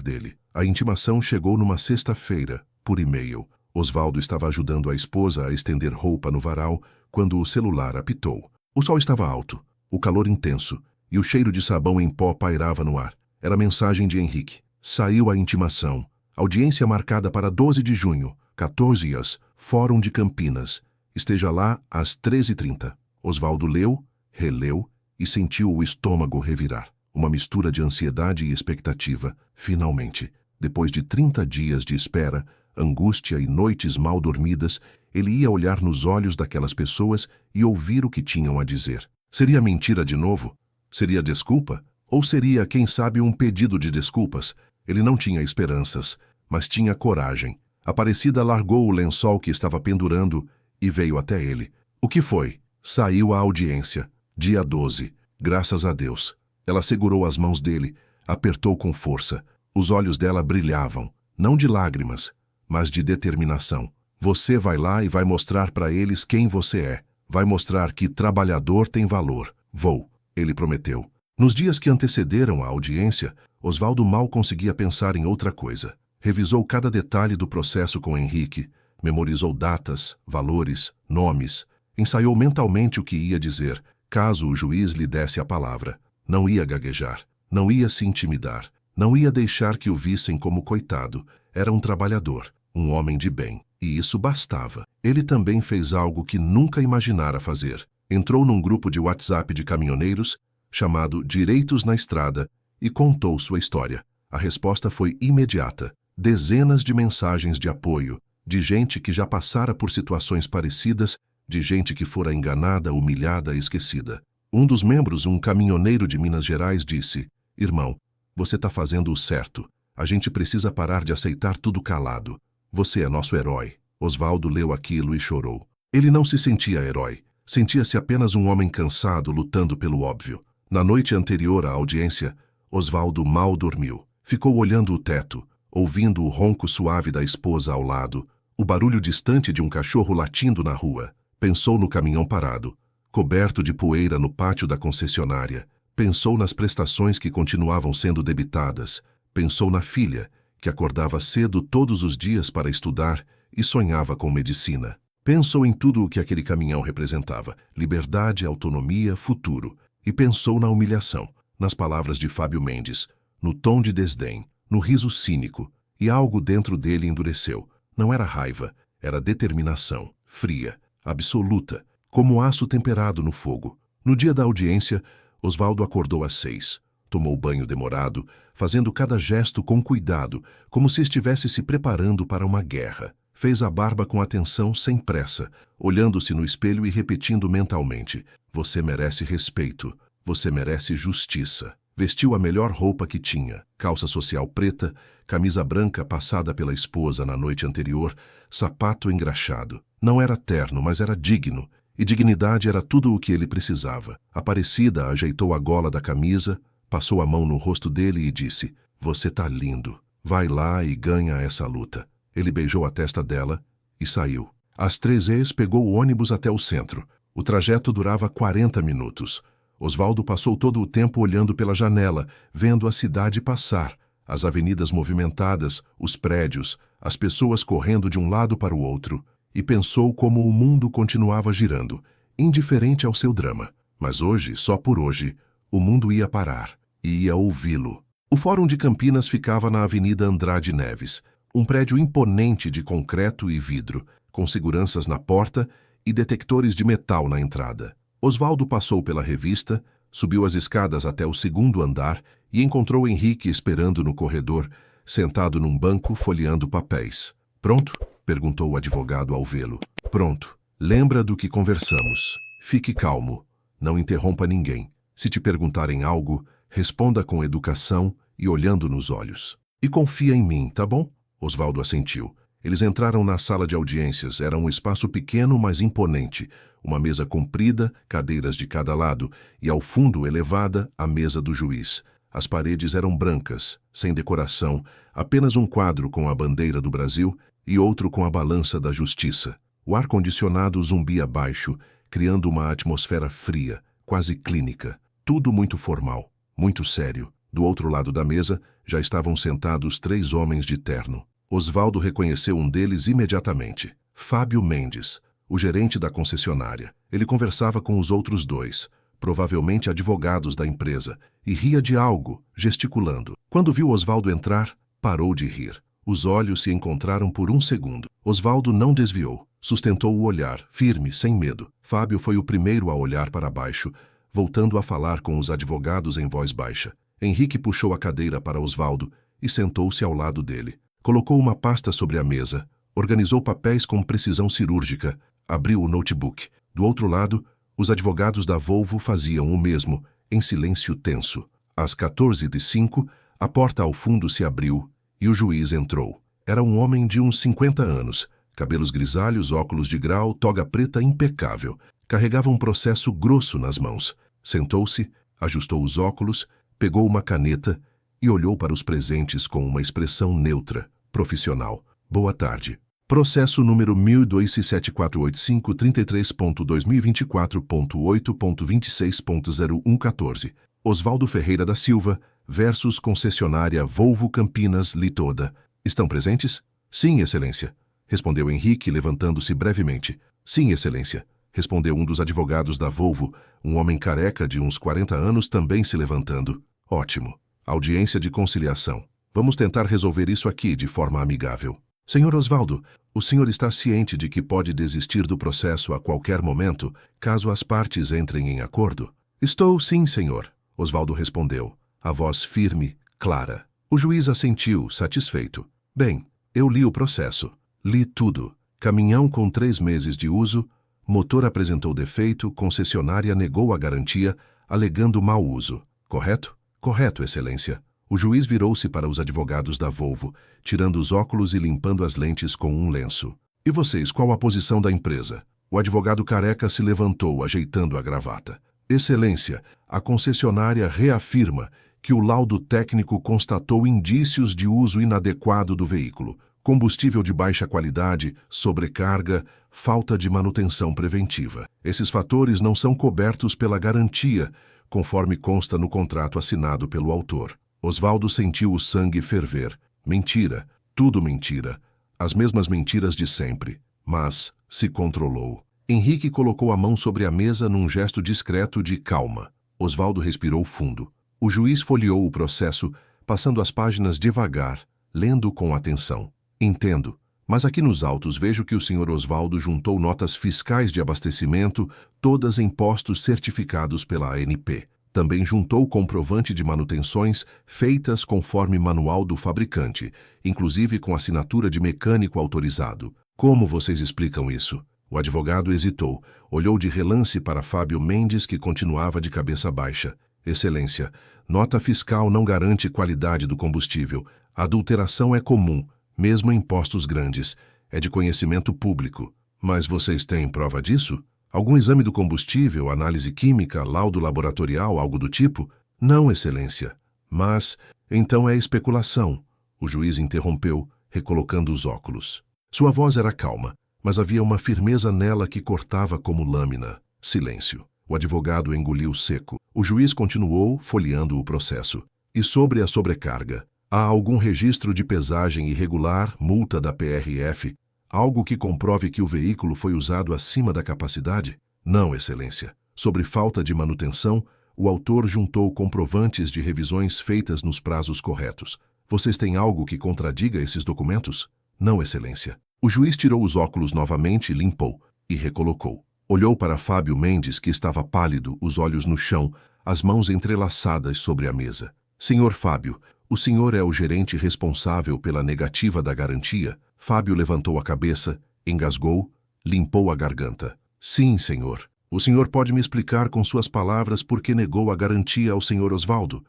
dele. A intimação chegou numa sexta-feira, por e-mail. Osvaldo estava ajudando a esposa a estender roupa no varal quando o celular apitou. O sol estava alto, o calor intenso, e o cheiro de sabão em pó pairava no ar. Era a mensagem de Henrique. Saiu a intimação. Audiência marcada para 12 de junho, 14 horas, Fórum de Campinas. Esteja lá às 13h30. Osvaldo leu, releu e sentiu o estômago revirar. Uma mistura de ansiedade e expectativa. Finalmente, depois de 30 dias de espera, angústia e noites mal dormidas, ele ia olhar nos olhos daquelas pessoas e ouvir o que tinham a dizer. Seria mentira de novo? Seria desculpa? Ou seria, quem sabe, um pedido de desculpas? Ele não tinha esperanças, mas tinha coragem. Aparecida largou o lençol que estava pendurando e veio até ele. O que foi? Saiu a audiência. Dia 12. Graças a Deus. Ela segurou as mãos dele, apertou com força. Os olhos dela brilhavam, não de lágrimas, mas de determinação. Você vai lá e vai mostrar para eles quem você é. Vai mostrar que trabalhador tem valor. Vou, ele prometeu. Nos dias que antecederam a audiência, Osvaldo mal conseguia pensar em outra coisa. Revisou cada detalhe do processo com Henrique, memorizou datas, valores, nomes, ensaiou mentalmente o que ia dizer, caso o juiz lhe desse a palavra. Não ia gaguejar, não ia se intimidar, não ia deixar que o vissem como coitado. Era um trabalhador, um homem de bem. E isso bastava. Ele também fez algo que nunca imaginara fazer. Entrou num grupo de WhatsApp de caminhoneiros, chamado Direitos na Estrada, e contou sua história. A resposta foi imediata. Dezenas de mensagens de apoio, de gente que já passara por situações parecidas, de gente que fora enganada, humilhada, esquecida. Um dos membros, um caminhoneiro de Minas Gerais, disse: "Irmão, você está fazendo o certo. A gente precisa parar de aceitar tudo calado. Você é nosso herói." Osvaldo leu aquilo e chorou. Ele não se sentia herói. Sentia-se apenas um homem cansado, lutando pelo óbvio. Na noite anterior à audiência, Osvaldo mal dormiu. Ficou olhando o teto, ouvindo o ronco suave da esposa ao lado, o barulho distante de um cachorro latindo na rua. Pensou no caminhão parado, coberto de poeira no pátio da concessionária. Pensou nas prestações que continuavam sendo debitadas. Pensou na filha, que acordava cedo todos os dias para estudar e sonhava com medicina. Pensou em tudo o que aquele caminhão representava: liberdade, autonomia, futuro. E pensou na humilhação, nas palavras de Fábio Mendes, no tom de desdém, no riso cínico, e algo dentro dele endureceu. Não era raiva, era determinação, fria, absoluta, como aço temperado no fogo. No dia da audiência, Osvaldo acordou às 6. Tomou banho demorado, fazendo cada gesto com cuidado, como se estivesse se preparando para uma guerra. Fez a barba com atenção, sem pressa, olhando-se no espelho e repetindo mentalmente: "Você merece respeito, você merece justiça." Vestiu a melhor roupa que tinha, calça social preta, camisa branca passada pela esposa na noite anterior, sapato engraxado. Não era terno, mas era digno, e dignidade era tudo o que ele precisava. Aparecida ajeitou a gola da camisa, passou a mão no rosto dele e disse: "Você tá lindo. Vai lá e ganha essa luta." Ele beijou a testa dela e saiu. Às 3h pegou o ônibus até o centro. O trajeto durava 40 minutos. Osvaldo passou todo o tempo olhando pela janela, vendo a cidade passar, as avenidas movimentadas, os prédios, as pessoas correndo de um lado para o outro, e pensou como o mundo continuava girando, indiferente ao seu drama. Mas hoje, só por hoje, O mundo ia parar e ia ouvi-lo. O Fórum de Campinas ficava na Avenida Andrade Neves, um prédio imponente de concreto e vidro, com seguranças na porta e detectores de metal na entrada. Osvaldo passou pela revista, subiu as escadas até o segundo andar e encontrou Henrique esperando no corredor, sentado num banco folheando papéis. "Pronto?" perguntou o advogado ao vê-lo. "Pronto. Lembra do que conversamos. Fique calmo. Não interrompa ninguém. Se te perguntarem algo, responda com educação e olhando nos olhos. E confia em mim, tá bom?" Osvaldo assentiu. Eles entraram na sala de audiências. Era um espaço pequeno, mas imponente. Uma mesa comprida, cadeiras de cada lado, e ao fundo elevada, a mesa do juiz. As paredes eram brancas, sem decoração, apenas um quadro com a bandeira do Brasil e outro com a balança da justiça. O ar-condicionado zumbia baixo, criando uma atmosfera fria, quase clínica. Tudo muito formal, muito sério. Do outro lado da mesa, já estavam sentados 3 homens de terno. Osvaldo reconheceu um deles imediatamente. Fábio Mendes, o gerente da concessionária. Ele conversava com os outros 2, provavelmente advogados da empresa, e ria de algo, gesticulando. Quando viu Osvaldo entrar, parou de rir. Os olhos se encontraram por um segundo. Osvaldo não desviou. Sustentou o olhar, firme, sem medo. Fábio foi o primeiro a olhar para baixo, voltando a falar com os advogados em voz baixa. Henrique puxou a cadeira para Osvaldo e sentou-se ao lado dele. Colocou uma pasta sobre a mesa, organizou papéis com precisão cirúrgica, abriu o notebook. Do outro lado, os advogados da Volvo faziam o mesmo, em silêncio tenso. Às 14h05, a porta ao fundo se abriu e o juiz entrou. Era um homem de uns 50 anos, cabelos grisalhos, óculos de grau, toga preta impecável. Carregava um processo grosso nas mãos. Sentou-se, ajustou os óculos, pegou uma caneta e olhou para os presentes com uma expressão neutra, profissional. "Boa tarde. Processo número 10274533.2024.8.26.0114. Osvaldo Ferreira da Silva versus concessionária Volvo Campinas Litoda. Estão presentes?" "Sim, excelência", respondeu Henrique, levantando-se brevemente. "Sim, excelência", respondeu um dos advogados da Volvo, um homem careca de uns 40 anos, também se levantando. "Ótimo. Audiência de conciliação. Vamos tentar resolver isso aqui de forma amigável. Senhor Osvaldo, o senhor está ciente de que pode desistir do processo a qualquer momento, caso as partes entrem em acordo?" "Estou sim, senhor", Osvaldo respondeu, a voz firme, clara. O juiz assentiu, satisfeito. "Bem, eu li o processo. Li tudo. Caminhão com 3 meses de uso, motor apresentou defeito, concessionária negou a garantia, alegando mau uso. Correto?" "Correto, excelência." O juiz virou-se para os advogados da Volvo, tirando os óculos e limpando as lentes com um lenço. "E vocês, qual a posição da empresa?" O advogado careca se levantou, ajeitando a gravata. "Excelência, a concessionária reafirma que o laudo técnico constatou indícios de uso inadequado do veículo, combustível de baixa qualidade, sobrecarga, falta de manutenção preventiva. Esses fatores não são cobertos pela garantia, conforme consta no contrato assinado pelo autor." Osvaldo sentiu o sangue ferver. Mentira, tudo mentira. As mesmas mentiras de sempre. Mas se controlou. Henrique colocou a mão sobre a mesa num gesto discreto de calma. Osvaldo respirou fundo. O juiz folheou o processo, passando as páginas devagar, lendo com atenção. "Entendo, mas aqui nos autos vejo que o senhor Osvaldo juntou notas fiscais de abastecimento, todas em postos certificados pela ANP. Também juntou comprovante de manutenções feitas conforme manual do fabricante, inclusive com assinatura de mecânico autorizado. Como vocês explicam isso?" O advogado hesitou, olhou de relance para Fábio Mendes, que continuava de cabeça baixa. "Excelência, nota fiscal não garante qualidade do combustível. A adulteração é comum, mesmo em postos grandes. É de conhecimento público. Mas vocês têm prova disso? Algum exame do combustível, análise química, laudo laboratorial, algo do tipo?" "Não, excelência." "Mas, então é especulação." O juiz interrompeu, recolocando os óculos. Sua voz era calma, mas havia uma firmeza nela que cortava como lâmina. Silêncio. O advogado engoliu seco. O juiz continuou, folheando o processo. "E sobre a sobrecarga? Há algum registro de pesagem irregular, multa da PRF? Algo que comprove que o veículo foi usado acima da capacidade?" "Não, excelência. Sobre falta de manutenção, O autor juntou comprovantes de revisões feitas nos prazos corretos. Vocês têm algo que contradiga esses documentos? Não, Excelência. O juiz tirou os óculos novamente, limpou e recolocou. Olhou para Fábio Mendes, que estava pálido, os olhos no chão, as mãos entrelaçadas sobre a mesa. Senhor Fábio, o senhor é o gerente responsável pela negativa da garantia? Fábio levantou a cabeça, engasgou, limpou a garganta. Sim, senhor. O senhor pode me explicar com suas palavras por que negou a garantia ao senhor Osvaldo?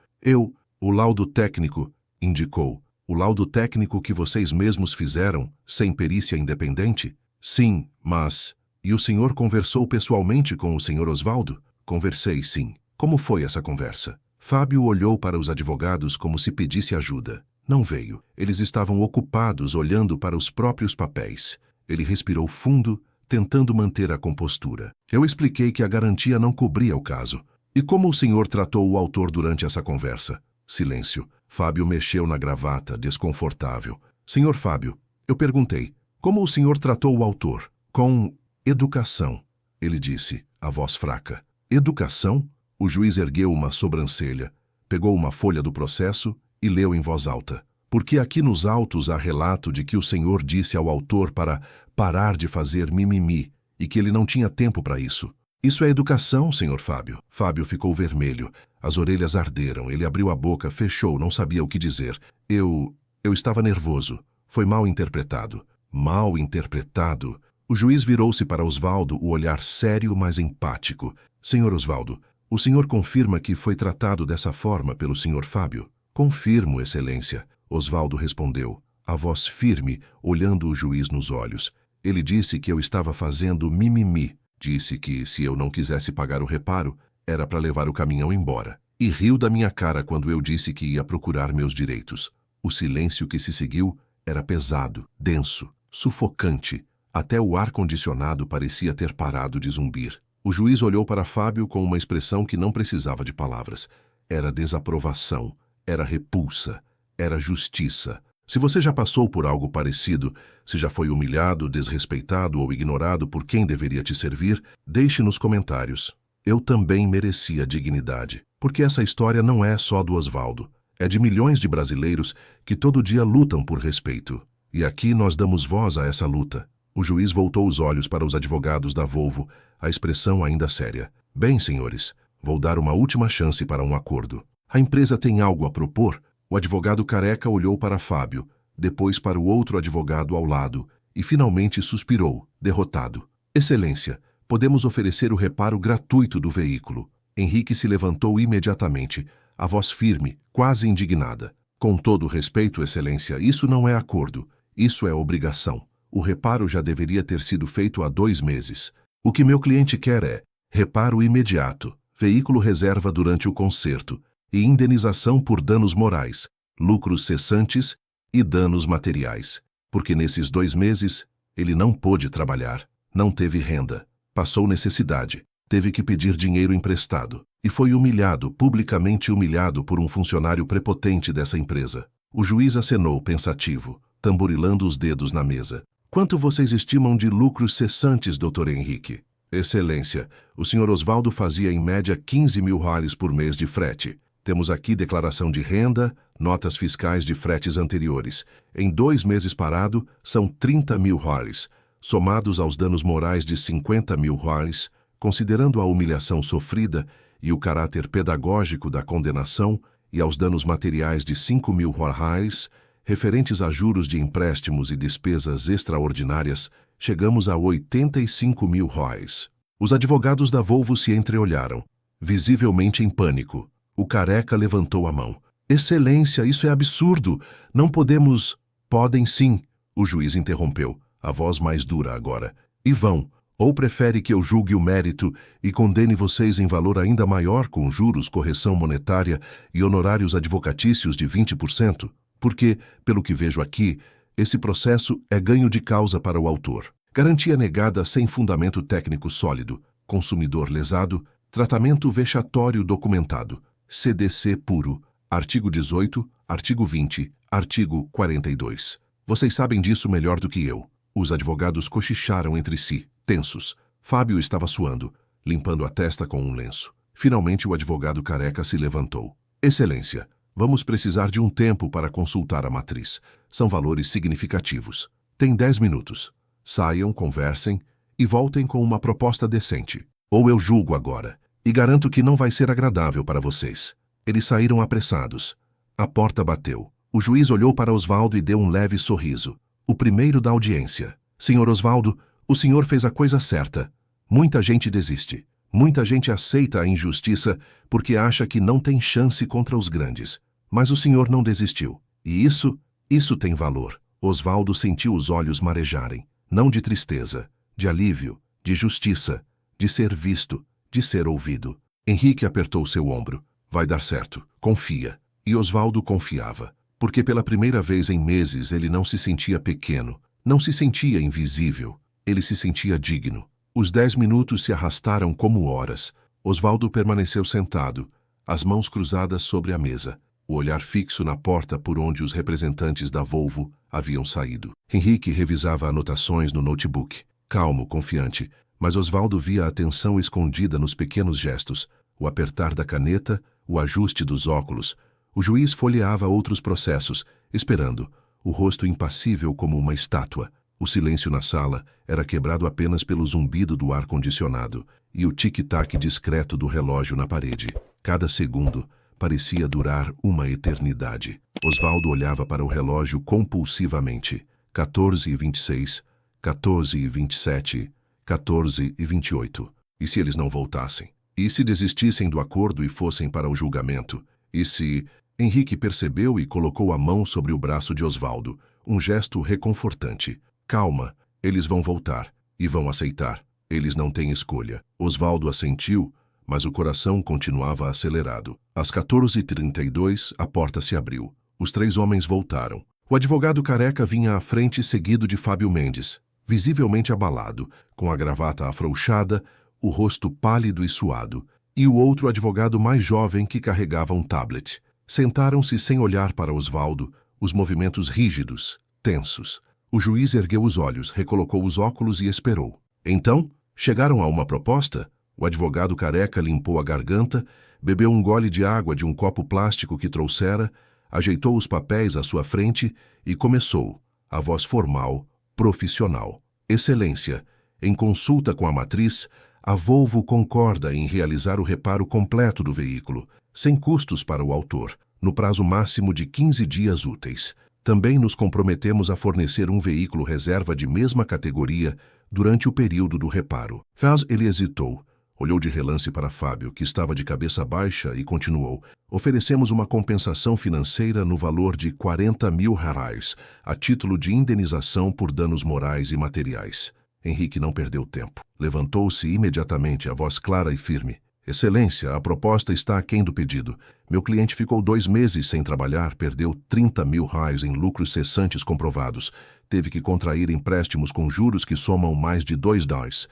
O laudo técnico, indicou. O laudo técnico que vocês mesmos fizeram, sem perícia independente? Sim, mas... E o senhor conversou pessoalmente com o senhor Osvaldo? Conversei, sim. Como foi essa conversa? Fábio olhou para os advogados como se pedisse ajuda. Não veio. Eles estavam ocupados olhando para os próprios papéis. Ele respirou fundo, tentando manter a compostura. Eu expliquei que a garantia não cobria o caso. E como o senhor tratou o autor durante essa conversa? Silêncio. Fábio mexeu na gravata, desconfortável. Senhor Fábio, eu perguntei, como o senhor tratou o autor? Com educação, ele disse, a voz fraca. Educação? O juiz ergueu uma sobrancelha, pegou uma folha do processo e leu em voz alta. Porque aqui nos autos há relato de que o senhor disse ao autor para parar de fazer mimimi e que ele não tinha tempo para isso. Isso é educação, senhor Fábio. Fábio ficou vermelho. As orelhas arderam. Ele abriu a boca, fechou, não sabia o que dizer. Eu estava nervoso. Foi mal interpretado. Mal interpretado. O juiz virou-se para Osvaldo, o olhar sério, mas empático. Senhor Osvaldo, o senhor confirma que foi tratado dessa forma pelo senhor Fábio? Confirmo, excelência. Osvaldo respondeu, a voz firme, olhando o juiz nos olhos. Ele disse que eu estava fazendo mimimi. Disse que, se eu não quisesse pagar o reparo, era para levar o caminhão embora. E riu da minha cara quando eu disse que ia procurar meus direitos. O silêncio que se seguiu era pesado, denso, sufocante. Até o ar-condicionado parecia ter parado de zumbir. O juiz olhou para Fábio com uma expressão que não precisava de palavras. Era desaprovação, era repulsa, era justiça. Se você já passou por algo parecido, se já foi humilhado, desrespeitado ou ignorado por quem deveria te servir, deixe nos comentários. Eu também merecia dignidade, porque essa história não é só do Osvaldo. É de milhões de brasileiros que todo dia lutam por respeito. E aqui nós damos voz a essa luta. O juiz voltou os olhos para os advogados da Volvo, a expressão ainda séria. Bem, senhores, vou dar uma última chance para um acordo. A empresa tem algo a propor? O advogado careca olhou para Fábio, depois para o outro advogado ao lado, e finalmente suspirou, derrotado. Excelência, podemos oferecer o reparo gratuito do veículo. Henrique se levantou imediatamente, a voz firme, quase indignada. Com todo respeito, Excelência, isso não é acordo, isso é obrigação. O reparo já deveria ter sido feito há 2 meses. O que meu cliente quer é reparo imediato, veículo reserva durante o conserto e indenização por danos morais, lucros cessantes e danos materiais. Porque nesses 2 meses ele não pôde trabalhar, não teve renda, passou necessidade, teve que pedir dinheiro emprestado e foi humilhado, publicamente humilhado por um funcionário prepotente dessa empresa. O juiz acenou pensativo, tamborilando os dedos na mesa. Quanto vocês estimam de lucros cessantes, Dr. Henrique? Excelência, o Sr. Osvaldo fazia em média 15 mil reais por mês de frete. Temos aqui declaração de renda, notas fiscais de fretes anteriores. Em 2 meses parado, são 30 mil reais, somados aos danos morais de 50 mil reais, considerando a humilhação sofrida e o caráter pedagógico da condenação e aos danos materiais de 5 mil reais, referentes a juros de empréstimos e despesas extraordinárias, chegamos a 85 mil reais. Os advogados da Volvo se entreolharam, visivelmente em pânico. O careca levantou a mão. Excelência, isso é absurdo. Não podemos... Podem sim, o juiz interrompeu, a voz mais dura agora. E vão. Ou prefere que eu julgue o mérito e condene vocês em valor ainda maior com juros, correção monetária e honorários advocatícios de 20%? Porque, pelo que vejo aqui, esse processo é ganho de causa para o autor. Garantia negada sem fundamento técnico sólido, consumidor lesado, tratamento vexatório documentado, CDC puro, artigo 18, artigo 20, artigo 42. Vocês sabem disso melhor do que eu. Os advogados cochicharam entre si, tensos. Fábio estava suando, limpando a testa com um lenço. Finalmente o advogado careca se levantou. Excelência, vamos precisar de um tempo para consultar a matriz. São valores significativos. Tem 10 minutos. Saiam, conversem e voltem com uma proposta decente. Ou eu julgo agora. E garanto que não vai ser agradável para vocês. Eles saíram apressados. A porta bateu. O juiz olhou para Osvaldo e deu um leve sorriso. O primeiro da audiência. Senhor Osvaldo, o senhor fez a coisa certa. Muita gente desiste. Muita gente aceita a injustiça porque acha que não tem chance contra os grandes. Mas o senhor não desistiu. E isso tem valor. Osvaldo sentiu os olhos marejarem. Não de tristeza, de alívio, de justiça, de ser visto, de ser ouvido. Henrique apertou seu ombro. Vai dar certo. Confia. E Osvaldo confiava. Porque pela primeira vez em meses ele não se sentia pequeno, não se sentia invisível. Ele se sentia digno. Os 10 minutos se arrastaram como horas. Osvaldo permaneceu sentado, as mãos cruzadas sobre a mesa, o olhar fixo na porta por onde os representantes da Volvo haviam saído. Henrique revisava anotações no notebook, calmo, confiante, mas Osvaldo via a atenção escondida nos pequenos gestos, o apertar da caneta, o ajuste dos óculos. O juiz folheava outros processos, esperando, o rosto impassível como uma estátua. O silêncio na sala era quebrado apenas pelo zumbido do ar-condicionado e o tic-tac discreto do relógio na parede. Cada segundo parecia durar uma eternidade. Osvaldo olhava para o relógio compulsivamente. 14h26, 14h27, 14h28. E se eles não voltassem? E se desistissem do acordo e fossem para o julgamento? E se... Henrique percebeu e colocou a mão sobre o braço de Osvaldo, um gesto reconfortante. Calma, eles vão voltar e vão aceitar. Eles não têm escolha. Osvaldo assentiu, mas o coração continuava acelerado. Às 14h32, a porta se abriu. Os 3 homens voltaram. O advogado careca vinha à frente seguido de Fábio Mendes, visivelmente abalado, com a gravata afrouxada, o rosto pálido e suado, e o outro advogado mais jovem que carregava um tablet. Sentaram-se sem olhar para Osvaldo, os movimentos rígidos, tensos. O juiz ergueu os olhos, recolocou os óculos e esperou. Então, chegaram a uma proposta? O advogado careca limpou a garganta, bebeu um gole de água de um copo plástico que trouxera, ajeitou os papéis à sua frente e começou, a voz formal, profissional. Excelência, em consulta com a matriz, a Volvo concorda em realizar o reparo completo do veículo, sem custos para o autor, no prazo máximo de 15 dias úteis. Também nos comprometemos a fornecer um veículo reserva de mesma categoria durante o período do reparo. Ele hesitou, olhou de relance para Fábio, que estava de cabeça baixa, e continuou. Oferecemos uma compensação financeira no valor de R$ 40.000, a título de indenização por danos morais e materiais. Henrique não perdeu tempo. Levantou-se imediatamente, a voz clara e firme. Excelência, a proposta está aquém do pedido. Meu cliente ficou 2 meses sem trabalhar, perdeu R$ 30.000 em lucros cessantes comprovados. Teve que contrair empréstimos com juros que somam mais de $2.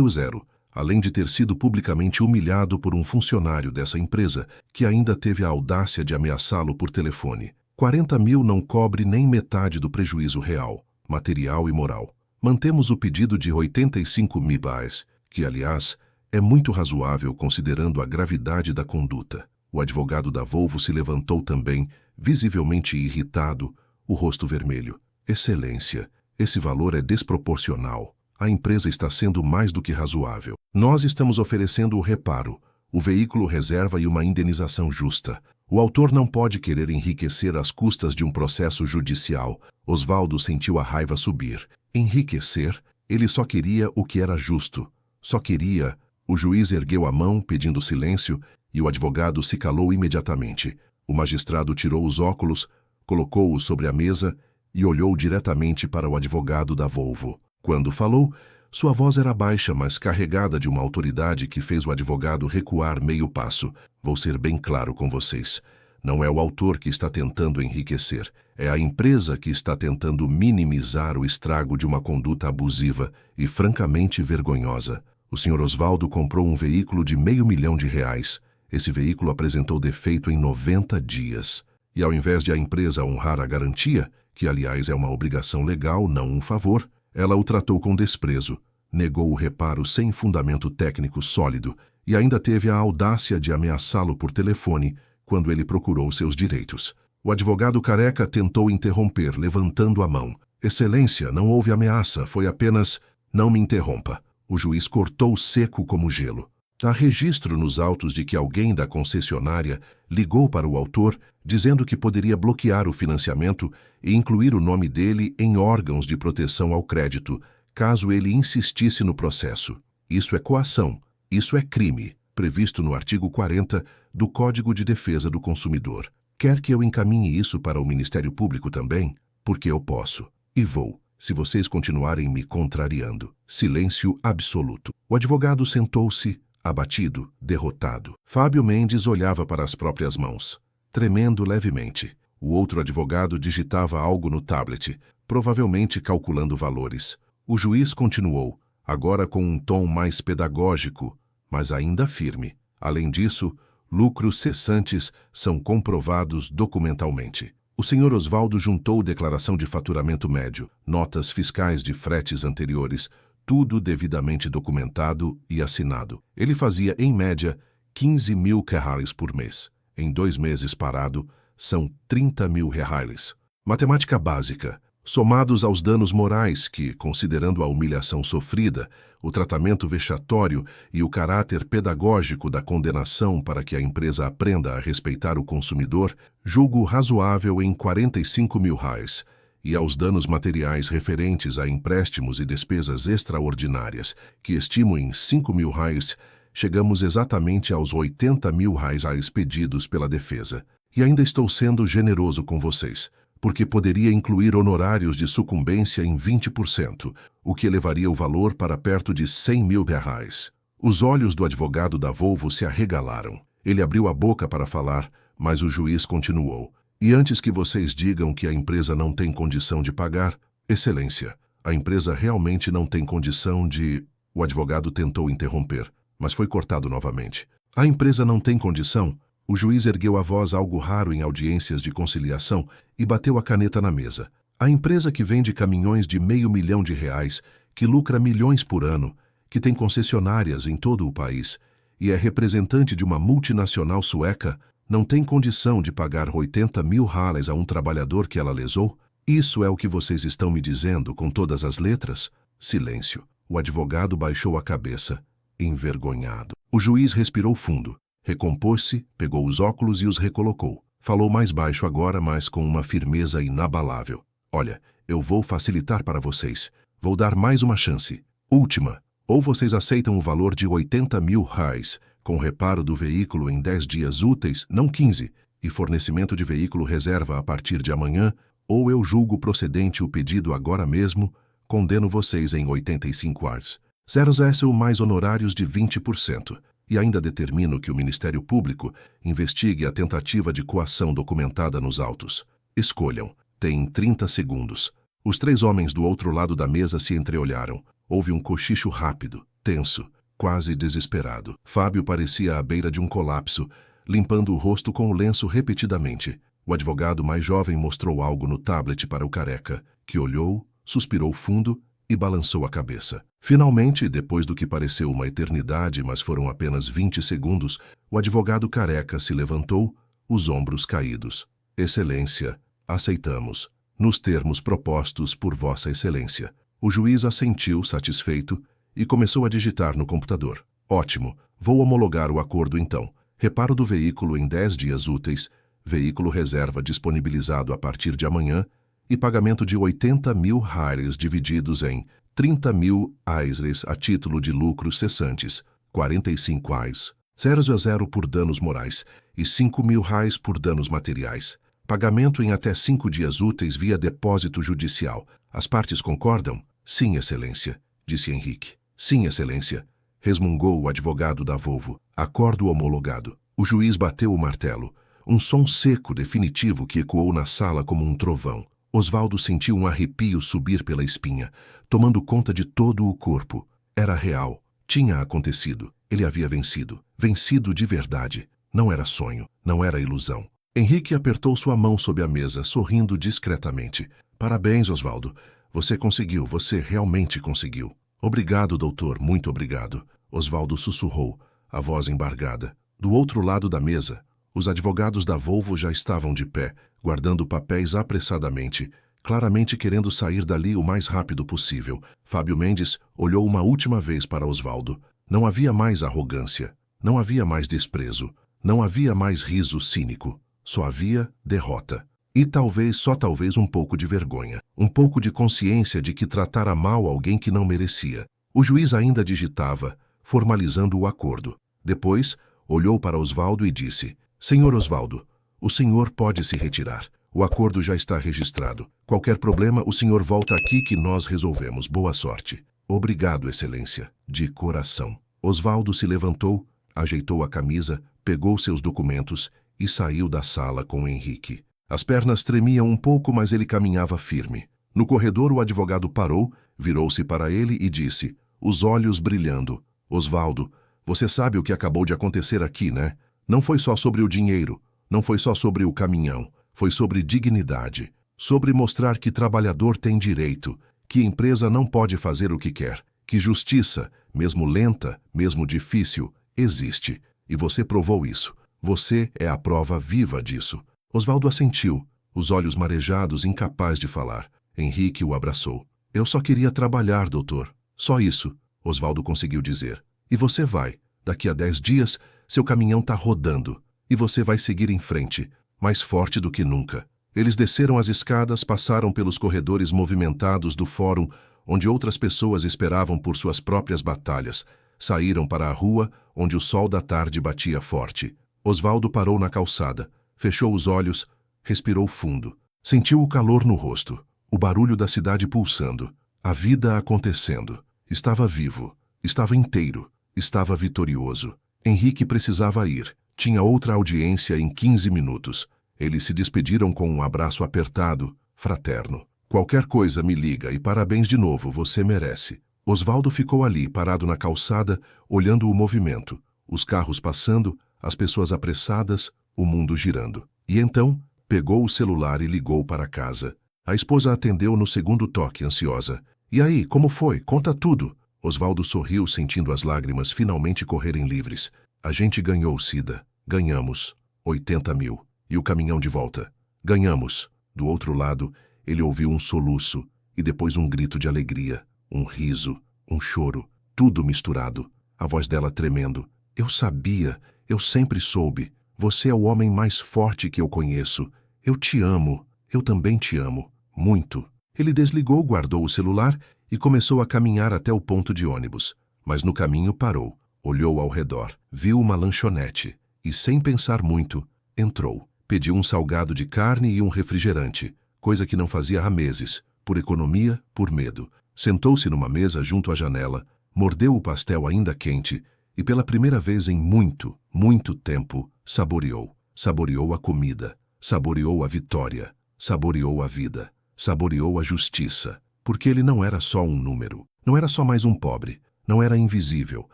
Zero. Além de ter sido publicamente humilhado por um funcionário dessa empresa, que ainda teve a audácia de ameaçá-lo por telefone. 40.000 não cobre nem metade do prejuízo real, material e moral. Mantemos o pedido de R$ 85.000, que, aliás, é muito razoável considerando a gravidade da conduta. O advogado da Volvo se levantou também, visivelmente irritado, o rosto vermelho. Excelência, esse valor é desproporcional. A empresa está sendo mais do que razoável. Nós estamos oferecendo o reparo, o veículo reserva e uma indenização justa. O autor não pode querer enriquecer às custas de um processo judicial. Osvaldo sentiu a raiva subir. Enriquecer? Ele só queria o que era justo. Só queria... O juiz ergueu a mão, pedindo silêncio, e o advogado se calou imediatamente. O magistrado tirou os óculos, colocou-os sobre a mesa e olhou diretamente para o advogado da Volvo. Quando falou, sua voz era baixa, mas carregada de uma autoridade que fez o advogado recuar meio passo. Vou ser bem claro com vocês. Não é o autor que está tentando enriquecer. É a empresa que está tentando minimizar o estrago de uma conduta abusiva e francamente vergonhosa. O Sr. Osvaldo comprou um veículo de R$ 500.000. Esse veículo apresentou defeito em 90 dias. E ao invés de a empresa honrar a garantia, que aliás é uma obrigação legal, não um favor, ela o tratou com desprezo, negou o reparo sem fundamento técnico sólido e ainda teve a audácia de ameaçá-lo por telefone quando ele procurou seus direitos. O advogado careca tentou interromper, levantando a mão. Excelência, não houve ameaça, foi apenas... Não me interrompa. O juiz cortou seco como gelo. Há registro nos autos de que alguém da concessionária ligou para o autor dizendo que poderia bloquear o financiamento e incluir o nome dele em órgãos de proteção ao crédito, caso ele insistisse no processo. Isso é coação, isso é crime, previsto no artigo 40 do Código de Defesa do Consumidor. Quer que eu encaminhe isso para o Ministério Público também? Porque eu posso. E vou, se vocês continuarem me contrariando. Silêncio absoluto. O advogado sentou-se, abatido, derrotado. Fábio Mendes olhava para as próprias mãos, tremendo levemente. O outro advogado digitava algo no tablet, provavelmente calculando valores. O juiz continuou, agora com um tom mais pedagógico, mas ainda firme. Além disso, lucros cessantes são comprovados documentalmente. O senhor Osvaldo juntou declaração de faturamento médio, notas fiscais de fretes anteriores, tudo devidamente documentado e assinado. Ele fazia, em média, 15 mil reais por mês. Em 2 meses parado, são 30 mil reais. Matemática básica. Somados aos danos morais que, considerando a humilhação sofrida, o tratamento vexatório e o caráter pedagógico da condenação para que a empresa aprenda a respeitar o consumidor, julgo razoável em 45 mil reais, e aos danos materiais referentes a empréstimos e despesas extraordinárias, que estimo em 5 mil reais, chegamos exatamente aos 80 mil reais pedidos pela defesa. E ainda estou sendo generoso com vocês, porque poderia incluir honorários de sucumbência em 20%, o que elevaria o valor para perto de 100 mil reais. Os olhos do advogado da Volvo se arregalaram. Ele abriu a boca para falar, mas o juiz continuou. E antes que vocês digam que a empresa não tem condição de pagar, Excelência, a empresa realmente não tem condição de... O advogado tentou interromper, mas foi cortado novamente. A empresa não tem condição? O juiz ergueu a voz, algo raro em audiências de conciliação, e bateu a caneta na mesa. A empresa que vende caminhões de R$500 mil, que lucra milhões por ano, que tem concessionárias em todo o país e é representante de uma multinacional sueca, não tem condição de pagar 80 mil reais a um trabalhador que ela lesou? Isso é o que vocês estão me dizendo com todas as letras? Silêncio. O advogado baixou a cabeça, envergonhado. O juiz respirou fundo. Recompôs-se, pegou os óculos e os recolocou. Falou mais baixo agora, mas com uma firmeza inabalável. Olha, eu vou facilitar para vocês. Vou dar mais uma chance. Última. Ou vocês aceitam o valor de 80 mil reais, com reparo do veículo em 10 dias úteis, não 15, e fornecimento de veículo reserva a partir de amanhã, ou eu julgo procedente o pedido agora mesmo, condeno vocês em 85 ars. 0 mais honorários de 20%. E ainda determino que o Ministério Público investigue a tentativa de coação documentada nos autos. Escolham. Tem 30 segundos. Os 3 homens do outro lado da mesa se entreolharam. Houve um cochicho rápido, tenso, quase desesperado. Fábio parecia à beira de um colapso, limpando o rosto com o lenço repetidamente. O advogado mais jovem mostrou algo no tablet para o careca, que olhou, suspirou fundo e balançou a cabeça. Finalmente, depois do que pareceu uma eternidade, mas foram apenas 20 segundos, o advogado careca se levantou, os ombros caídos. Excelência, aceitamos, nos termos propostos por Vossa Excelência. O juiz assentiu, satisfeito, e começou a digitar no computador. Ótimo, vou homologar o acordo então. Reparo do veículo em 10 dias úteis, veículo reserva disponibilizado a partir de amanhã, e pagamento de 80 mil reais divididos em 30 mil reais a título de lucros cessantes, 45 reais, 0 por danos morais e 5 mil reais por danos materiais. Pagamento em até 5 dias úteis via depósito judicial. As partes concordam? Sim, Excelência, disse Henrique. Sim, Excelência, resmungou o advogado da Volvo. Acordo homologado. O juiz bateu o martelo. Um som seco definitivo que ecoou na sala como um trovão. Osvaldo sentiu um arrepio subir pela espinha, tomando conta de todo o corpo. Era real. Tinha acontecido. Ele havia vencido. Vencido de verdade. Não era sonho. Não era ilusão. Henrique apertou sua mão sob a mesa, sorrindo discretamente. Parabéns, Osvaldo. Você conseguiu. Você realmente conseguiu. Obrigado, doutor. Muito obrigado. Osvaldo sussurrou, a voz embargada. Do outro lado da mesa, os advogados da Volvo já estavam de pé, guardando papéis apressadamente, claramente querendo sair dali o mais rápido possível. Fábio Mendes olhou uma última vez para Osvaldo. Não havia mais arrogância, não havia mais desprezo, não havia mais riso cínico. Só havia derrota. E talvez, só talvez, um pouco de vergonha. Um pouco de consciência de que tratara mal alguém que não merecia. O juiz ainda digitava, formalizando o acordo. Depois, olhou para Osvaldo e disse: Senhor Osvaldo, o senhor pode se retirar. O acordo já está registrado. Qualquer problema, o senhor volta aqui que nós resolvemos. Boa sorte. Obrigado, excelência. De coração. Osvaldo se levantou, ajeitou a camisa, pegou seus documentos e saiu da sala com Henrique. As pernas tremiam um pouco, mas ele caminhava firme. No corredor, o advogado parou, virou-se para ele e disse, os olhos brilhando: Osvaldo, você sabe o que acabou de acontecer aqui, né? Não foi só sobre o dinheiro, não foi só sobre o caminhão, foi sobre dignidade, sobre mostrar que trabalhador tem direito, que empresa não pode fazer o que quer, que justiça, mesmo lenta, mesmo difícil, existe. E você provou isso. Você é a prova viva disso. Osvaldo assentiu, os olhos marejados, incapaz de falar. Henrique o abraçou. Eu só queria trabalhar, doutor. Só isso, Osvaldo conseguiu dizer. E você vai. Daqui a 10 dias, seu caminhão tá rodando. E você vai seguir em frente, mais forte do que nunca. Eles desceram as escadas, passaram pelos corredores movimentados do fórum, onde outras pessoas esperavam por suas próprias batalhas. Saíram para a rua, onde o sol da tarde batia forte. Osvaldo parou na calçada, fechou os olhos, respirou fundo. Sentiu o calor no rosto, o barulho da cidade pulsando, a vida acontecendo. Estava vivo, estava inteiro, estava vitorioso. Henrique precisava ir. Tinha outra audiência em 15 minutos. Eles se despediram com um abraço apertado, fraterno. Qualquer coisa me liga e parabéns de novo, você merece. Osvaldo ficou ali, parado na calçada, olhando o movimento. Os carros passando, as pessoas apressadas, o mundo girando. E então, pegou o celular e ligou para casa. A esposa atendeu no segundo toque, ansiosa. E aí, como foi? Conta tudo. Osvaldo sorriu, sentindo as lágrimas finalmente correrem livres. A gente ganhou, Cida. Ganhamos. 80 mil. E o caminhão de volta. Ganhamos. Do outro lado, ele ouviu um soluço e depois um grito de alegria, um riso, um choro, tudo misturado. A voz dela tremendo. Eu sabia, eu sempre soube. Você é o homem mais forte que eu conheço. Eu te amo. Eu também te amo. Muito. Ele desligou, guardou o celular e começou a caminhar até o ponto de ônibus. Mas no caminho parou, olhou ao redor, viu uma lanchonete e, sem pensar muito, entrou. Pediu um salgado de carne e um refrigerante, coisa que não fazia há meses, por economia, por medo. Sentou-se numa mesa junto à janela, mordeu o pastel ainda quente e, pela primeira vez em muito, muito tempo, saboreou. Saboreou a comida, saboreou a vitória, saboreou a vida, saboreou a justiça. Porque ele não era só um número, não era só mais um pobre, não era invisível.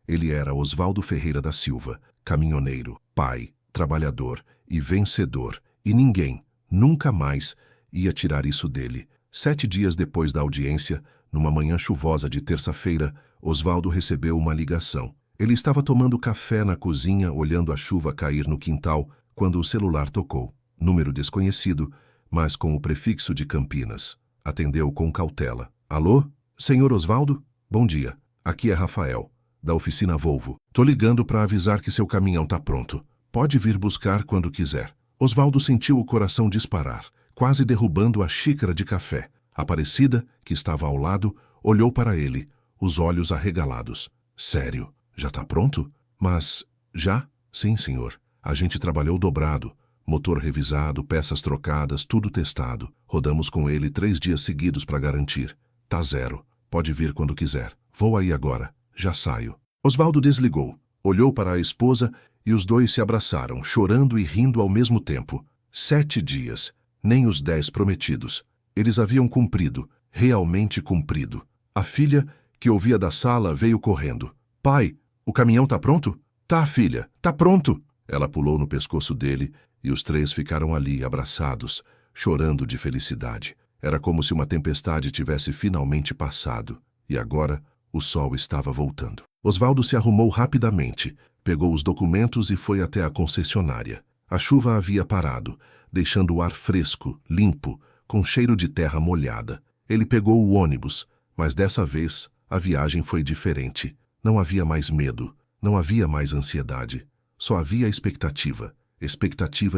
Ele era Osvaldo Ferreira da Silva, caminhoneiro, pai, trabalhador e vencedor. E ninguém, nunca mais, ia tirar isso dele. 7 dias depois da audiência, numa manhã chuvosa de terça-feira, Osvaldo recebeu uma ligação. Ele estava tomando café na cozinha, olhando a chuva cair no quintal, quando o celular tocou. Número desconhecido, mas com o prefixo de Campinas. Atendeu com cautela. Alô? Senhor Osvaldo? Bom dia. Aqui é Rafael, da oficina Volvo. Tô ligando para avisar que seu caminhão tá pronto. Pode vir buscar quando quiser. Osvaldo sentiu o coração disparar, quase derrubando a xícara de café. Aparecida, que estava ao lado, olhou para ele, os olhos arregalados. Sério? Já tá pronto? Mas... já? Sim, senhor. A gente trabalhou dobrado. Motor revisado, peças trocadas, tudo testado. Rodamos com ele 3 dias seguidos para garantir. Tá zero. Pode vir quando quiser. Vou aí agora. Já saio. Osvaldo desligou. Olhou para a esposa e os dois se abraçaram, chorando e rindo ao mesmo tempo. 7 dias. Nem os 10 prometidos. Eles haviam cumprido. Realmente cumprido. A filha, que ouvia da sala, veio correndo. Pai, o caminhão tá pronto? Tá, filha. Tá pronto. Ela pulou no pescoço dele e os 3 ficaram ali, abraçados, chorando de felicidade. Era como se uma tempestade tivesse finalmente passado, e agora o sol estava voltando. Osvaldo se arrumou rapidamente, Pegou os documentos e foi até a concessionária. A chuva havia parado, deixando o ar fresco, limpo, com cheiro de terra molhada. Ele pegou o ônibus, mas dessa vez a viagem foi diferente. Não havia mais medo, não havia mais ansiedade. Só havia expectativa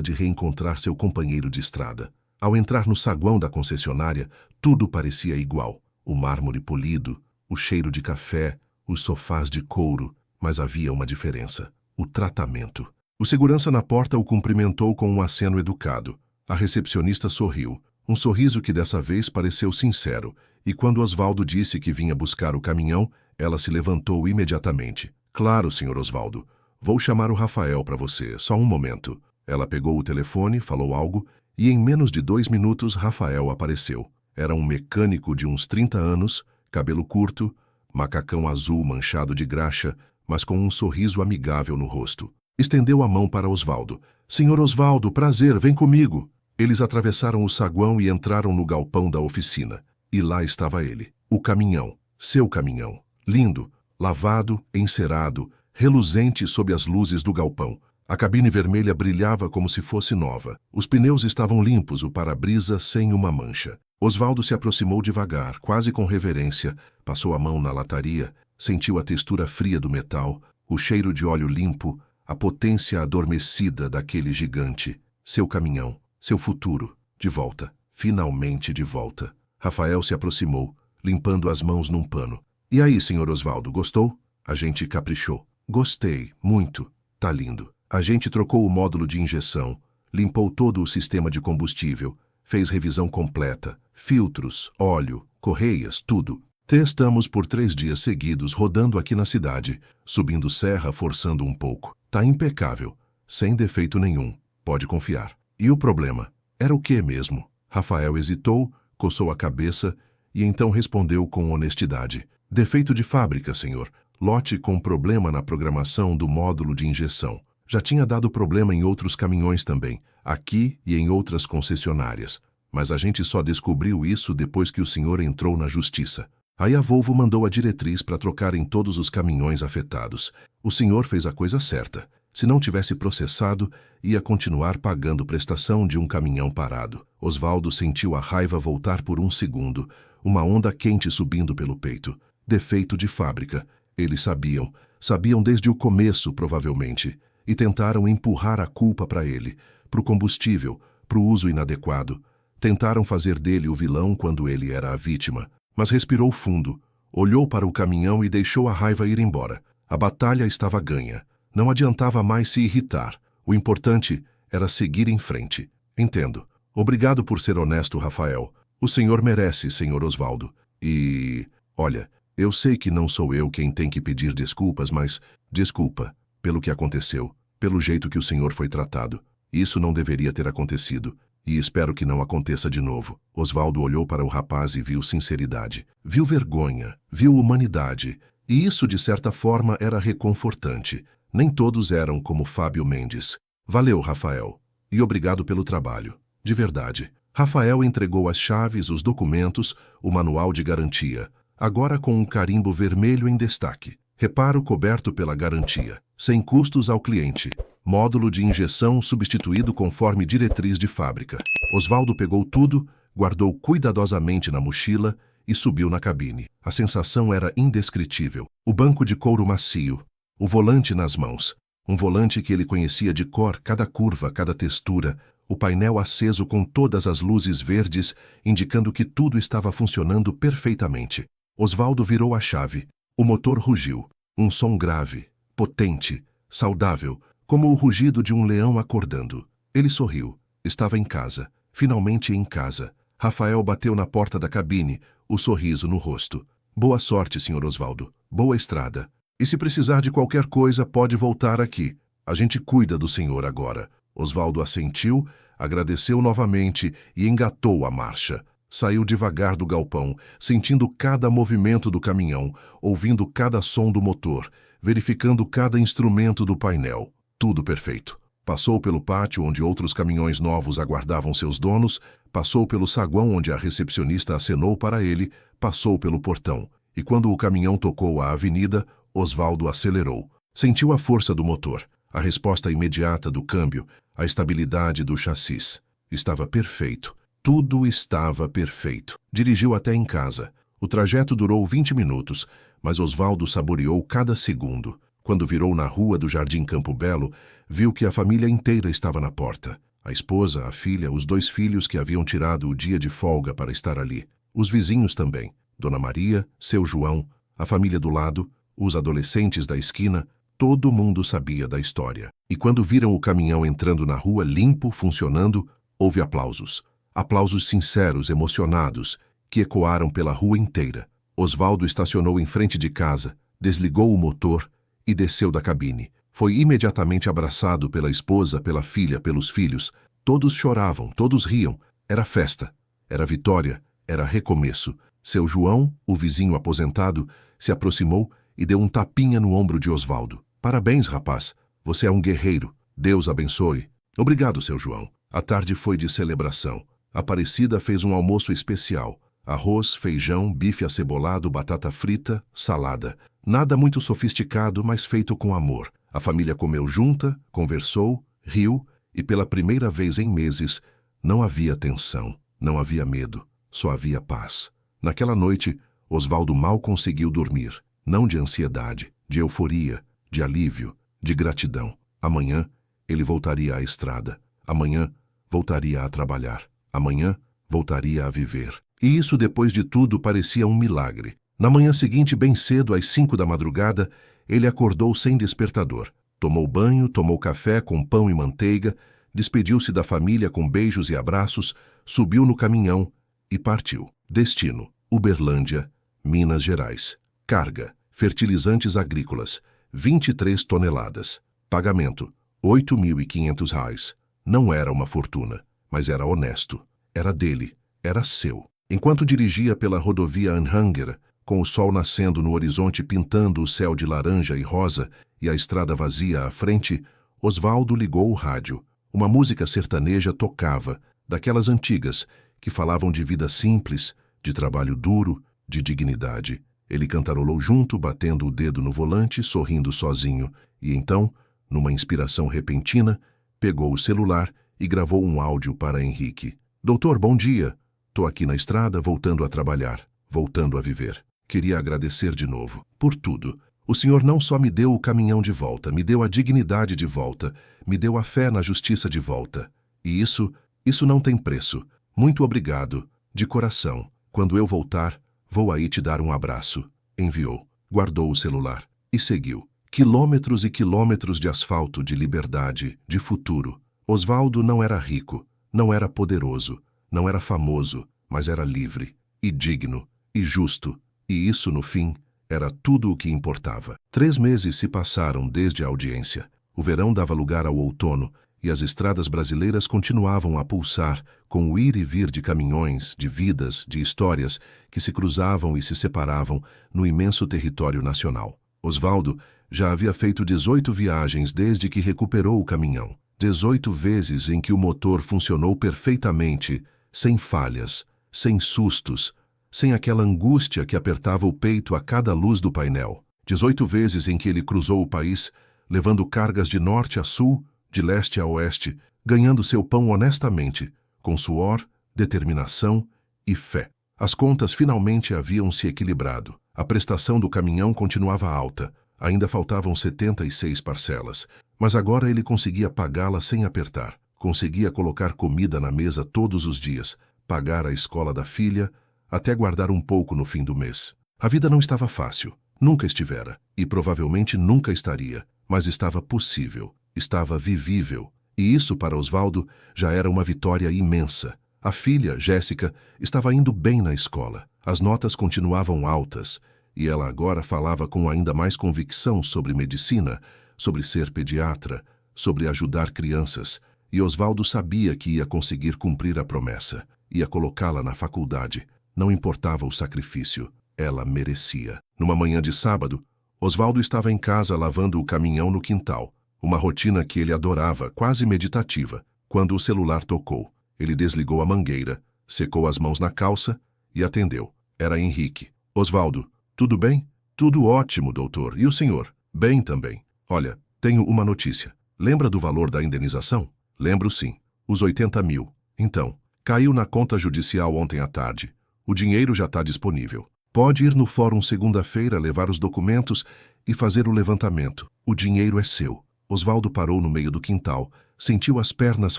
de reencontrar seu companheiro de estrada. Ao entrar no saguão da concessionária, tudo parecia igual. O mármore polido, o cheiro de café, os sofás de couro, mas havia uma diferença: o tratamento. O segurança na porta o cumprimentou com um aceno educado. A recepcionista sorriu, um sorriso que dessa vez pareceu sincero, e quando Osvaldo disse que vinha buscar o caminhão, ela se levantou imediatamente. Claro, Sr. Osvaldo. Vou chamar o Rafael para você, só um momento. Ela pegou o telefone, falou algo, e em menos de 2 minutos Rafael apareceu. Era um mecânico de uns 30 anos, cabelo curto, macacão azul manchado de graxa, mas com um sorriso amigável no rosto. Estendeu a mão para Osvaldo. Senhor Osvaldo, prazer, vem comigo. Eles atravessaram o saguão e entraram no galpão da oficina. E lá estava ele, o caminhão, seu caminhão. Lindo, lavado, encerado, reluzente sob as luzes do galpão. A cabine vermelha brilhava como se fosse nova. Os pneus estavam limpos, o para-brisa sem uma mancha. Osvaldo se aproximou devagar, quase com reverência, passou a mão na lataria, sentiu a textura fria do metal, o cheiro de óleo limpo, a potência adormecida daquele gigante. Seu caminhão, seu futuro, de volta, finalmente de volta. Rafael se aproximou, limpando as mãos num pano. E aí, Sr. Osvaldo, gostou? A gente caprichou. Gostei, muito. Tá lindo. A gente trocou o módulo de injeção, limpou todo o sistema de combustível, fez revisão completa, filtros, óleo, correias, tudo. Testamos por 3 dias seguidos rodando aqui na cidade, subindo serra, forçando um pouco. Tá impecável, sem defeito nenhum, pode confiar. E o problema? Era o quê mesmo? Rafael hesitou, coçou a cabeça e então respondeu com honestidade. Defeito de fábrica, senhor. Lote com problema na programação do módulo de injeção. Já tinha dado problema em outros caminhões também, aqui e em outras concessionárias. Mas a gente só descobriu isso depois que o senhor entrou na justiça. Aí a Volvo mandou a diretriz para trocar em todos os caminhões afetados. O senhor fez a coisa certa. Se não tivesse processado, ia continuar pagando prestação de um caminhão parado. Osvaldo sentiu a raiva voltar por um segundo, uma onda quente subindo pelo peito. Defeito de fábrica. Eles sabiam desde o começo, provavelmente, e tentaram empurrar a culpa para ele, para o combustível, para o uso inadequado. Tentaram fazer dele o vilão quando ele era a vítima. Mas respirou fundo, olhou para o caminhão e deixou a raiva ir embora. A batalha estava ganha. Não adiantava mais se irritar. O importante era seguir em frente. Entendo. Obrigado por ser honesto, Rafael. O senhor merece, Sr. Osvaldo. E... olha, eu sei que não sou eu quem tem que pedir desculpas, mas... desculpa pelo que aconteceu, pelo jeito que o senhor foi tratado. Isso não deveria ter acontecido. E espero que não aconteça de novo. Osvaldo olhou para o rapaz e viu sinceridade. Viu vergonha, viu humanidade. E isso, de certa forma, era reconfortante. Nem todos eram como Fábio Mendes. Valeu, Rafael. E obrigado pelo trabalho. De verdade. Rafael entregou as chaves, os documentos, o manual de garantia. Agora com um carimbo vermelho em destaque. Reparo coberto pela garantia. Sem custos ao cliente. Módulo de injeção substituído conforme diretriz de fábrica. Osvaldo pegou tudo, guardou cuidadosamente na mochila e subiu na cabine. A sensação era indescritível. O banco de couro macio, o volante nas mãos. Um volante que ele conhecia de cor, cada curva, cada textura. O painel aceso com todas as luzes verdes, indicando que tudo estava funcionando perfeitamente. Osvaldo virou a chave. O motor rugiu. Um som grave, potente, saudável, como o rugido de um leão acordando. Ele sorriu. Estava em casa. Finalmente em casa. Rafael bateu na porta da cabine, o sorriso no rosto. Boa sorte, Sr. Osvaldo. Boa estrada. E se precisar de qualquer coisa, pode voltar aqui. A gente cuida do senhor agora. Osvaldo assentiu, agradeceu novamente e engatou a marcha. Saiu devagar do galpão, sentindo cada movimento do caminhão, ouvindo cada som do motor, verificando cada instrumento do painel. Tudo perfeito. Passou pelo pátio onde outros caminhões novos aguardavam seus donos, passou pelo saguão onde a recepcionista acenou para ele, passou pelo portão. E quando o caminhão tocou a avenida, Osvaldo acelerou. Sentiu a força do motor, a resposta imediata do câmbio, a estabilidade do chassis. Estava perfeito. Tudo estava perfeito. Dirigiu até em casa. O trajeto durou 20 minutos, mas Osvaldo saboreou cada segundo. Quando virou na rua do Jardim Campo Belo, viu que a família inteira estava na porta. A esposa, a filha, os 2 filhos que haviam tirado o dia de folga para estar ali. Os vizinhos também. Dona Maria, seu João, a família do lado, os adolescentes da esquina, todo mundo sabia da história. E quando viram o caminhão entrando na rua limpo, funcionando, houve aplausos. Aplausos sinceros, emocionados, que ecoaram pela rua inteira. Osvaldo estacionou em frente de casa, desligou o motor e desceu da cabine. Foi imediatamente abraçado pela esposa, pela filha, pelos filhos. Todos choravam, todos riam. Era festa, era vitória, era recomeço. Seu João, o vizinho aposentado, se aproximou e deu um tapinha no ombro de Osvaldo. Parabéns, rapaz. Você é um guerreiro. Deus abençoe. Obrigado, seu João. A tarde foi de celebração. Aparecida fez um almoço especial. Arroz, feijão, bife acebolado, batata frita, salada. Nada muito sofisticado, mas feito com amor. A família comeu junta, conversou, riu e pela primeira vez em meses não havia tensão, não havia medo, só havia paz. Naquela noite, Osvaldo mal conseguiu dormir. Não de ansiedade, de euforia, de alívio, de gratidão. Amanhã, ele voltaria à estrada. Amanhã, voltaria a trabalhar. Amanhã, voltaria a viver. E isso, depois de tudo, parecia um milagre. Na manhã seguinte, bem cedo, às 5 da madrugada, ele acordou sem despertador. Tomou banho, tomou café com pão e manteiga, despediu-se da família com beijos e abraços, subiu no caminhão e partiu. Destino: Uberlândia, Minas Gerais. Carga: fertilizantes agrícolas, 23 toneladas. Pagamento: R$ 8.500. Não era uma fortuna, mas era honesto. Era dele, era seu. Enquanto dirigia pela rodovia Anhanguera, com o sol nascendo no horizonte pintando o céu de laranja e rosa e a estrada vazia à frente, Osvaldo ligou o rádio. Uma música sertaneja tocava, daquelas antigas, que falavam de vida simples, de trabalho duro, de dignidade. Ele cantarolou junto, batendo o dedo no volante, sorrindo sozinho, e então, numa inspiração repentina, pegou o celular e gravou um áudio para Henrique. Doutor, bom dia. Tô aqui na estrada, voltando a trabalhar, voltando a viver. Queria agradecer de novo, por tudo. O senhor não só me deu o caminhão de volta, me deu a dignidade de volta, me deu a fé na justiça de volta. E isso não tem preço. Muito obrigado, de coração. Quando eu voltar, vou aí te dar um abraço. Enviou, guardou o celular e seguiu. Quilômetros e quilômetros de asfalto, de liberdade, de futuro. Osvaldo não era rico, não era poderoso, não era famoso, mas era livre, e digno, e justo. E isso, no fim, era tudo o que importava. 3 meses se passaram desde a audiência. O verão dava lugar ao outono, e as estradas brasileiras continuavam a pulsar com o ir e vir de caminhões, de vidas, de histórias que se cruzavam e se separavam no imenso território nacional. Osvaldo já havia feito 18 viagens desde que recuperou o caminhão. 18 vezes em que o motor funcionou perfeitamente, sem falhas, sem sustos, sem aquela angústia que apertava o peito a cada luz do painel. 18 vezes em que ele cruzou o país, levando cargas de norte a sul, de leste a oeste, ganhando seu pão honestamente, com suor, determinação e fé. As contas finalmente haviam se equilibrado. A prestação do caminhão continuava alta, ainda faltavam 76 parcelas, mas agora ele conseguia pagá-la sem apertar. Conseguia colocar comida na mesa todos os dias, pagar a escola da filha, até guardar um pouco no fim do mês. A vida não estava fácil, nunca estivera, e provavelmente nunca estaria, mas estava possível, estava vivível. E isso, para Osvaldo, já era uma vitória imensa. A filha, Jéssica, estava indo bem na escola. As notas continuavam altas, e ela agora falava com ainda mais convicção sobre medicina, sobre ser pediatra, sobre ajudar crianças, e Osvaldo sabia que ia conseguir cumprir a promessa, ia colocá-la na faculdade. Não importava o sacrifício, ela merecia. Numa manhã de sábado, Osvaldo estava em casa lavando o caminhão no quintal, uma rotina que ele adorava, quase meditativa, quando o celular tocou. Ele desligou a mangueira, secou as mãos na calça e atendeu. Era Henrique. Osvaldo, tudo bem? Tudo ótimo, doutor. E o senhor? Bem também. Olha, tenho uma notícia. Lembra do valor da indenização? Lembro sim. Os 80 mil. Então, caiu na conta judicial ontem à tarde. O dinheiro já está disponível. Pode ir no fórum segunda-feira, levar os documentos e fazer o levantamento. O dinheiro é seu. Osvaldo parou no meio do quintal, sentiu as pernas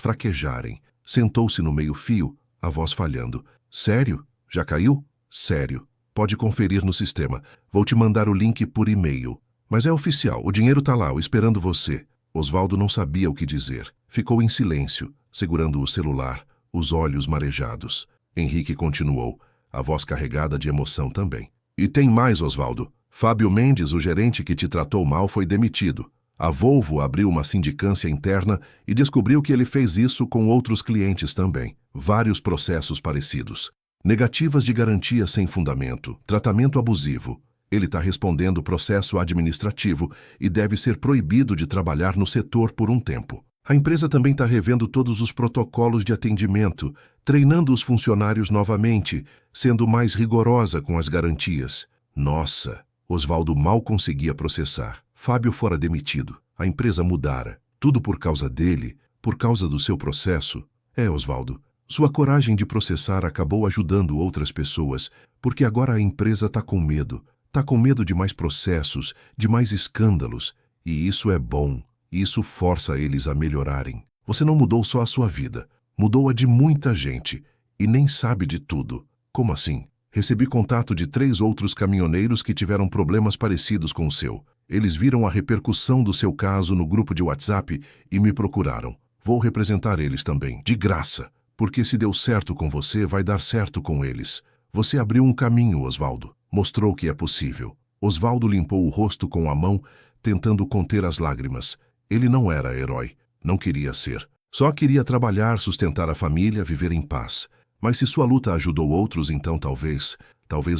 fraquejarem. Sentou-se no meio-fio, a voz falhando. Sério? Já caiu? Sério. Pode conferir no sistema. Vou te mandar o link por e-mail. Mas é oficial, o dinheiro está lá, esperando você. Osvaldo não sabia o que dizer. Ficou em silêncio, segurando o celular, os olhos marejados. Henrique continuou, a voz carregada de emoção também. E tem mais, Osvaldo. Fábio Mendes, o gerente que te tratou mal, foi demitido. A Volvo abriu uma sindicância interna e descobriu que ele fez isso com outros clientes também. Vários processos parecidos. Negativas de garantia sem fundamento, tratamento abusivo. Ele está respondendo processo administrativo e deve ser proibido de trabalhar no setor por um tempo. A empresa também está revendo todos os protocolos de atendimento, treinando os funcionários novamente, sendo mais rigorosa com as garantias. Nossa, Osvaldo mal conseguia processar. Fábio fora demitido. A empresa mudara. Tudo por causa dele, por causa do seu processo. Osvaldo, sua coragem de processar acabou ajudando outras pessoas, porque agora a empresa está com medo. Está com medo de mais processos, de mais escândalos. E isso é bom. Isso força eles a melhorarem. Você não mudou só a sua vida. Mudou a de muita gente. E nem sabe de tudo. Como assim? Recebi contato de 3 outros caminhoneiros que tiveram problemas parecidos com o seu. Eles viram a repercussão do seu caso no grupo de WhatsApp e me procuraram. Vou representar eles também, de graça. Porque se deu certo com você, vai dar certo com eles. Você abriu um caminho, Osvaldo. Mostrou que é possível. Osvaldo limpou o rosto com a mão, tentando conter as lágrimas. Ele não era herói. Não queria ser. Só queria trabalhar, sustentar a família, viver em paz. Mas se sua luta ajudou outros, então talvez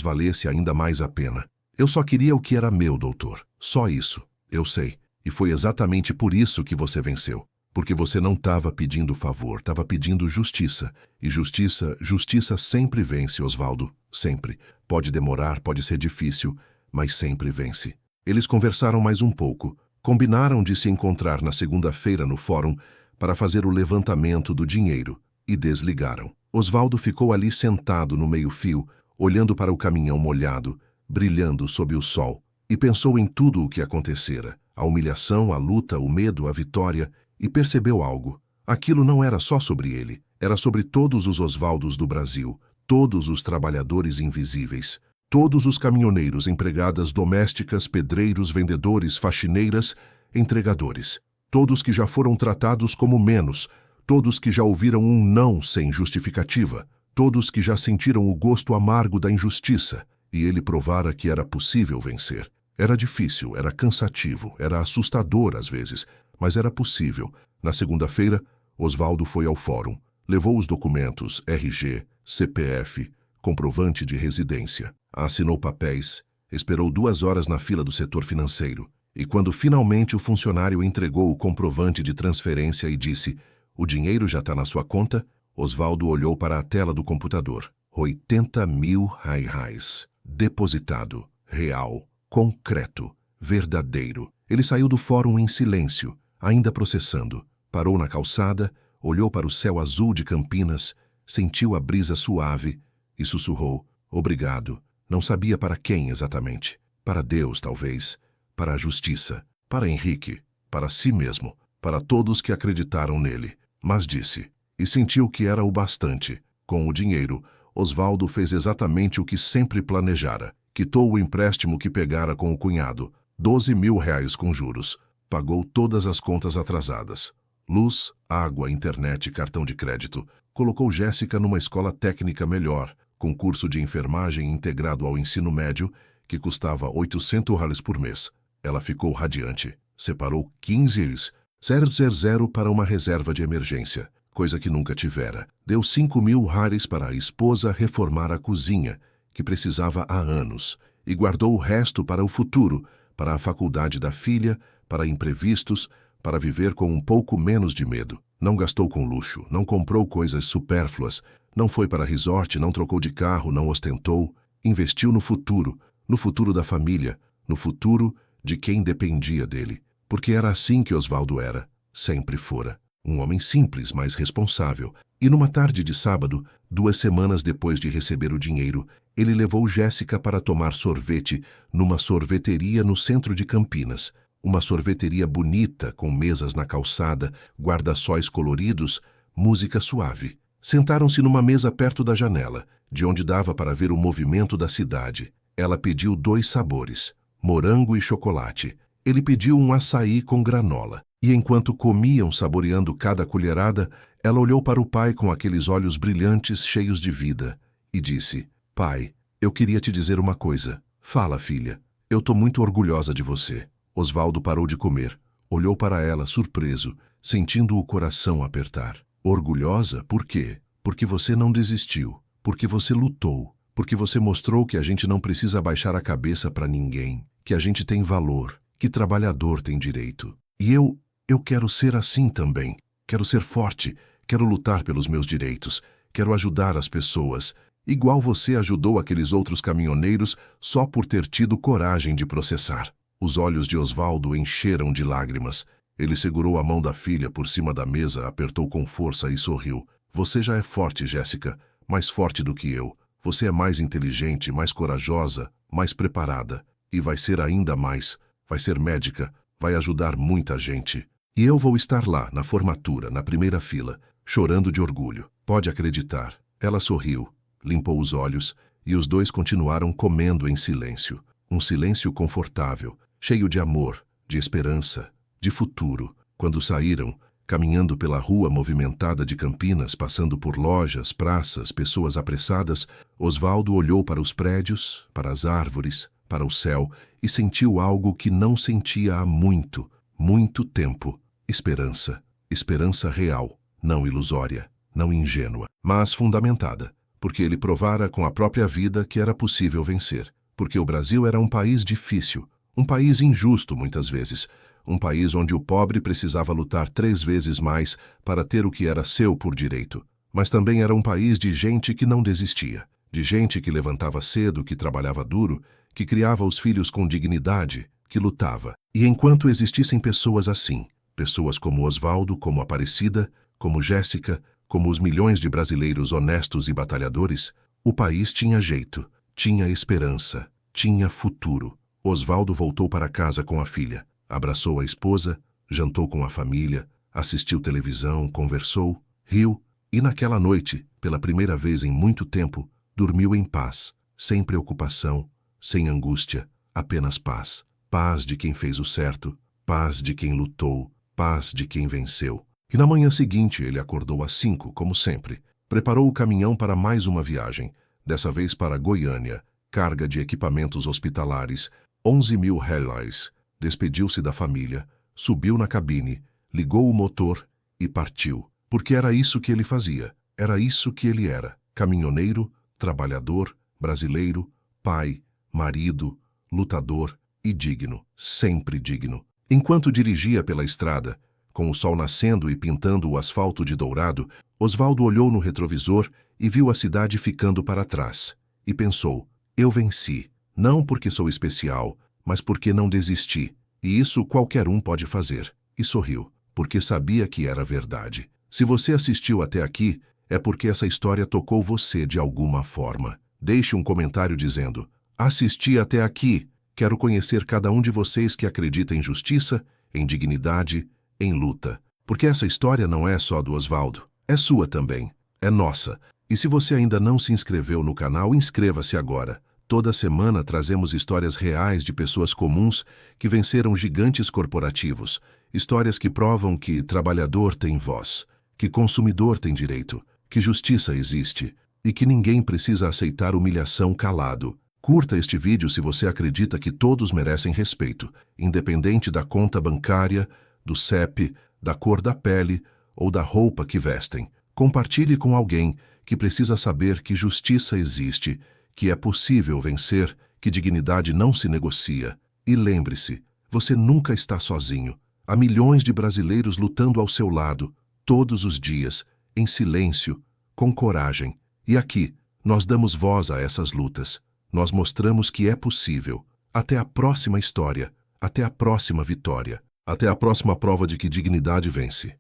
valesse ainda mais a pena. Eu só queria o que era meu, doutor. Só isso. Eu sei. E foi exatamente por isso que você venceu. Porque você não estava pedindo favor, estava pedindo justiça. E justiça sempre vence, Osvaldo. Sempre. Pode demorar, pode ser difícil, mas sempre vence. Eles conversaram mais um pouco. Combinaram de se encontrar na segunda-feira no fórum para fazer o levantamento do dinheiro. E desligaram. Osvaldo ficou ali sentado no meio-fio, olhando para o caminhão molhado, brilhando sob o sol, e pensou em tudo o que acontecera. A humilhação, a luta, o medo, a vitória, e percebeu algo. Aquilo não era só sobre ele, era sobre todos os Osvaldos do Brasil, todos os trabalhadores invisíveis, todos os caminhoneiros, empregadas domésticas, pedreiros, vendedores, faxineiras, entregadores, todos que já foram tratados como menos, todos que já ouviram um não sem justificativa, todos que já sentiram o gosto amargo da injustiça, e ele provara que era possível vencer. Era difícil, era cansativo, era assustador às vezes, mas era possível. Na segunda-feira, Osvaldo foi ao fórum. Levou os documentos, RG, CPF, comprovante de residência. Assinou papéis, esperou 2 horas na fila do setor financeiro. E quando finalmente o funcionário entregou o comprovante de transferência e disse: "O dinheiro já está na sua conta", Osvaldo olhou para a tela do computador. 80 mil reais. Depositado. Real. Concreto. Verdadeiro. Ele saiu do fórum em silêncio, ainda processando. Parou na calçada, olhou para o céu azul de Campinas, sentiu a brisa suave e sussurrou: "Obrigado." Não sabia para quem exatamente. Para Deus, talvez. Para a justiça. Para Henrique. Para si mesmo. Para todos que acreditaram nele. Mas disse. E sentiu que era o bastante. Com o dinheiro, Osvaldo fez exatamente o que sempre planejara. Quitou o empréstimo que pegara com o cunhado. 12 mil reais com juros. Pagou todas as contas atrasadas. Luz, água, internet e cartão de crédito. Colocou Jéssica numa escola técnica melhor, com curso de enfermagem integrado ao ensino médio, que custava 800 reais por mês. Ela ficou radiante. Separou 15 000 para uma reserva de emergência, coisa que nunca tivera. Deu 5 mil reais para a esposa reformar a cozinha, que precisava há anos, e guardou o resto para o futuro, para a faculdade da filha, para imprevistos, para viver com um pouco menos de medo. Não gastou com luxo, não comprou coisas supérfluas, não foi para resort, não trocou de carro, não ostentou. Investiu no futuro da família, no futuro de quem dependia dele. porque era assim que Osvaldo era, sempre fora. Um homem simples, mas responsável. E numa tarde de sábado, 2 semanas depois de receber o dinheiro, ele levou Jéssica para tomar sorvete numa sorveteria no centro de Campinas. Uma sorveteria bonita, com mesas na calçada, guarda-sóis coloridos, música suave. Sentaram-se numa mesa perto da janela, de onde dava para ver o movimento da cidade. Ela pediu 2 sabores, morango e chocolate. Ele pediu um açaí com granola. E enquanto comiam, saboreando cada colherada, ela olhou para o pai com aqueles olhos brilhantes, cheios de vida, e disse: "Pai, eu queria te dizer uma coisa. Fala, filha. Eu tô muito orgulhosa de você." Osvaldo parou de comer. Olhou para ela, surpreso, sentindo o coração apertar. "Orgulhosa? Por quê?" "Porque você não desistiu. Porque você lutou. Porque você mostrou que a gente não precisa baixar a cabeça para ninguém. Que a gente tem valor. Que trabalhador tem direito. E eu quero ser assim também. Quero ser forte. Quero lutar pelos meus direitos. Quero ajudar as pessoas. Igual você ajudou aqueles outros caminhoneiros só por ter tido coragem de processar." Os olhos de Osvaldo encheram de lágrimas. Ele segurou a mão da filha por cima da mesa, apertou com força e sorriu. "Você já é forte, Jéssica. Mais forte do que eu. Você é mais inteligente, mais corajosa, mais preparada. E vai ser ainda mais. Vai ser médica. Vai ajudar muita gente. E eu vou estar lá, na formatura, na primeira fila, chorando de orgulho. Pode acreditar." Ela sorriu, limpou os olhos, e os dois continuaram comendo em silêncio. Um silêncio confortável, cheio de amor, de esperança, de futuro. Quando saíram, caminhando pela rua movimentada de Campinas, passando por lojas, praças, pessoas apressadas, Osvaldo olhou para os prédios, para as árvores, para o céu e sentiu algo que não sentia há muito, muito tempo. Esperança. Esperança real, não ilusória, não ingênua, mas fundamentada, porque ele provara com a própria vida que era possível vencer. Porque o Brasil era um país difícil, um país injusto muitas vezes, um país onde o pobre precisava lutar 3 vezes mais para ter o que era seu por direito. Mas também era um país de gente que não desistia, de gente que levantava cedo, que trabalhava duro, que criava os filhos com dignidade, que lutava. E enquanto existissem pessoas assim, pessoas como Osvaldo, como Aparecida, como Jéssica, como os milhões de brasileiros honestos e batalhadores, o país tinha jeito, tinha esperança, tinha futuro. Osvaldo voltou para casa com a filha, abraçou a esposa, jantou com a família, assistiu televisão, conversou, riu e naquela noite, pela primeira vez em muito tempo, dormiu em paz, sem preocupação, sem angústia, apenas paz. Paz de quem fez o certo, paz de quem lutou, paz de quem venceu. E na manhã seguinte ele acordou às 5, como sempre. Preparou o caminhão para mais uma viagem, dessa vez para Goiânia, carga de equipamentos hospitalares, 11.000 reais. Despediu-se da família, subiu na cabine, ligou o motor e partiu. Porque era isso que ele fazia, era isso que ele era. Caminhoneiro, trabalhador, brasileiro, pai, marido, lutador e digno, sempre digno. Enquanto dirigia pela estrada, com o sol nascendo e pintando o asfalto de dourado, Osvaldo olhou no retrovisor e viu a cidade ficando para trás. E pensou: eu venci, não porque sou especial, mas porque não desisti. E isso qualquer um pode fazer. E sorriu, porque sabia que era verdade. Se você assistiu até aqui, é porque essa história tocou você de alguma forma. Deixe um comentário dizendo: assisti até aqui. Quero conhecer cada um de vocês que acredita em justiça, em dignidade, em luta. Porque essa história não é só do Osvaldo, é sua também, é nossa. E se você ainda não se inscreveu no canal, inscreva-se agora. Toda semana trazemos histórias reais de pessoas comuns que venceram gigantes corporativos, histórias que provam que trabalhador tem voz, que consumidor tem direito, que justiça existe e que ninguém precisa aceitar humilhação calado. Curta este vídeo se você acredita que todos merecem respeito, independente da conta bancária, do CEP, da cor da pele ou da roupa que vestem. Compartilhe com alguém que precisa saber que justiça existe, que é possível vencer, que dignidade não se negocia. E lembre-se, você nunca está sozinho. Há milhões de brasileiros lutando ao seu lado, todos os dias, em silêncio, com coragem. E aqui, nós damos voz a essas lutas. Nós mostramos que é possível. Até a próxima história. Até a próxima vitória. Até a próxima prova de que dignidade vence.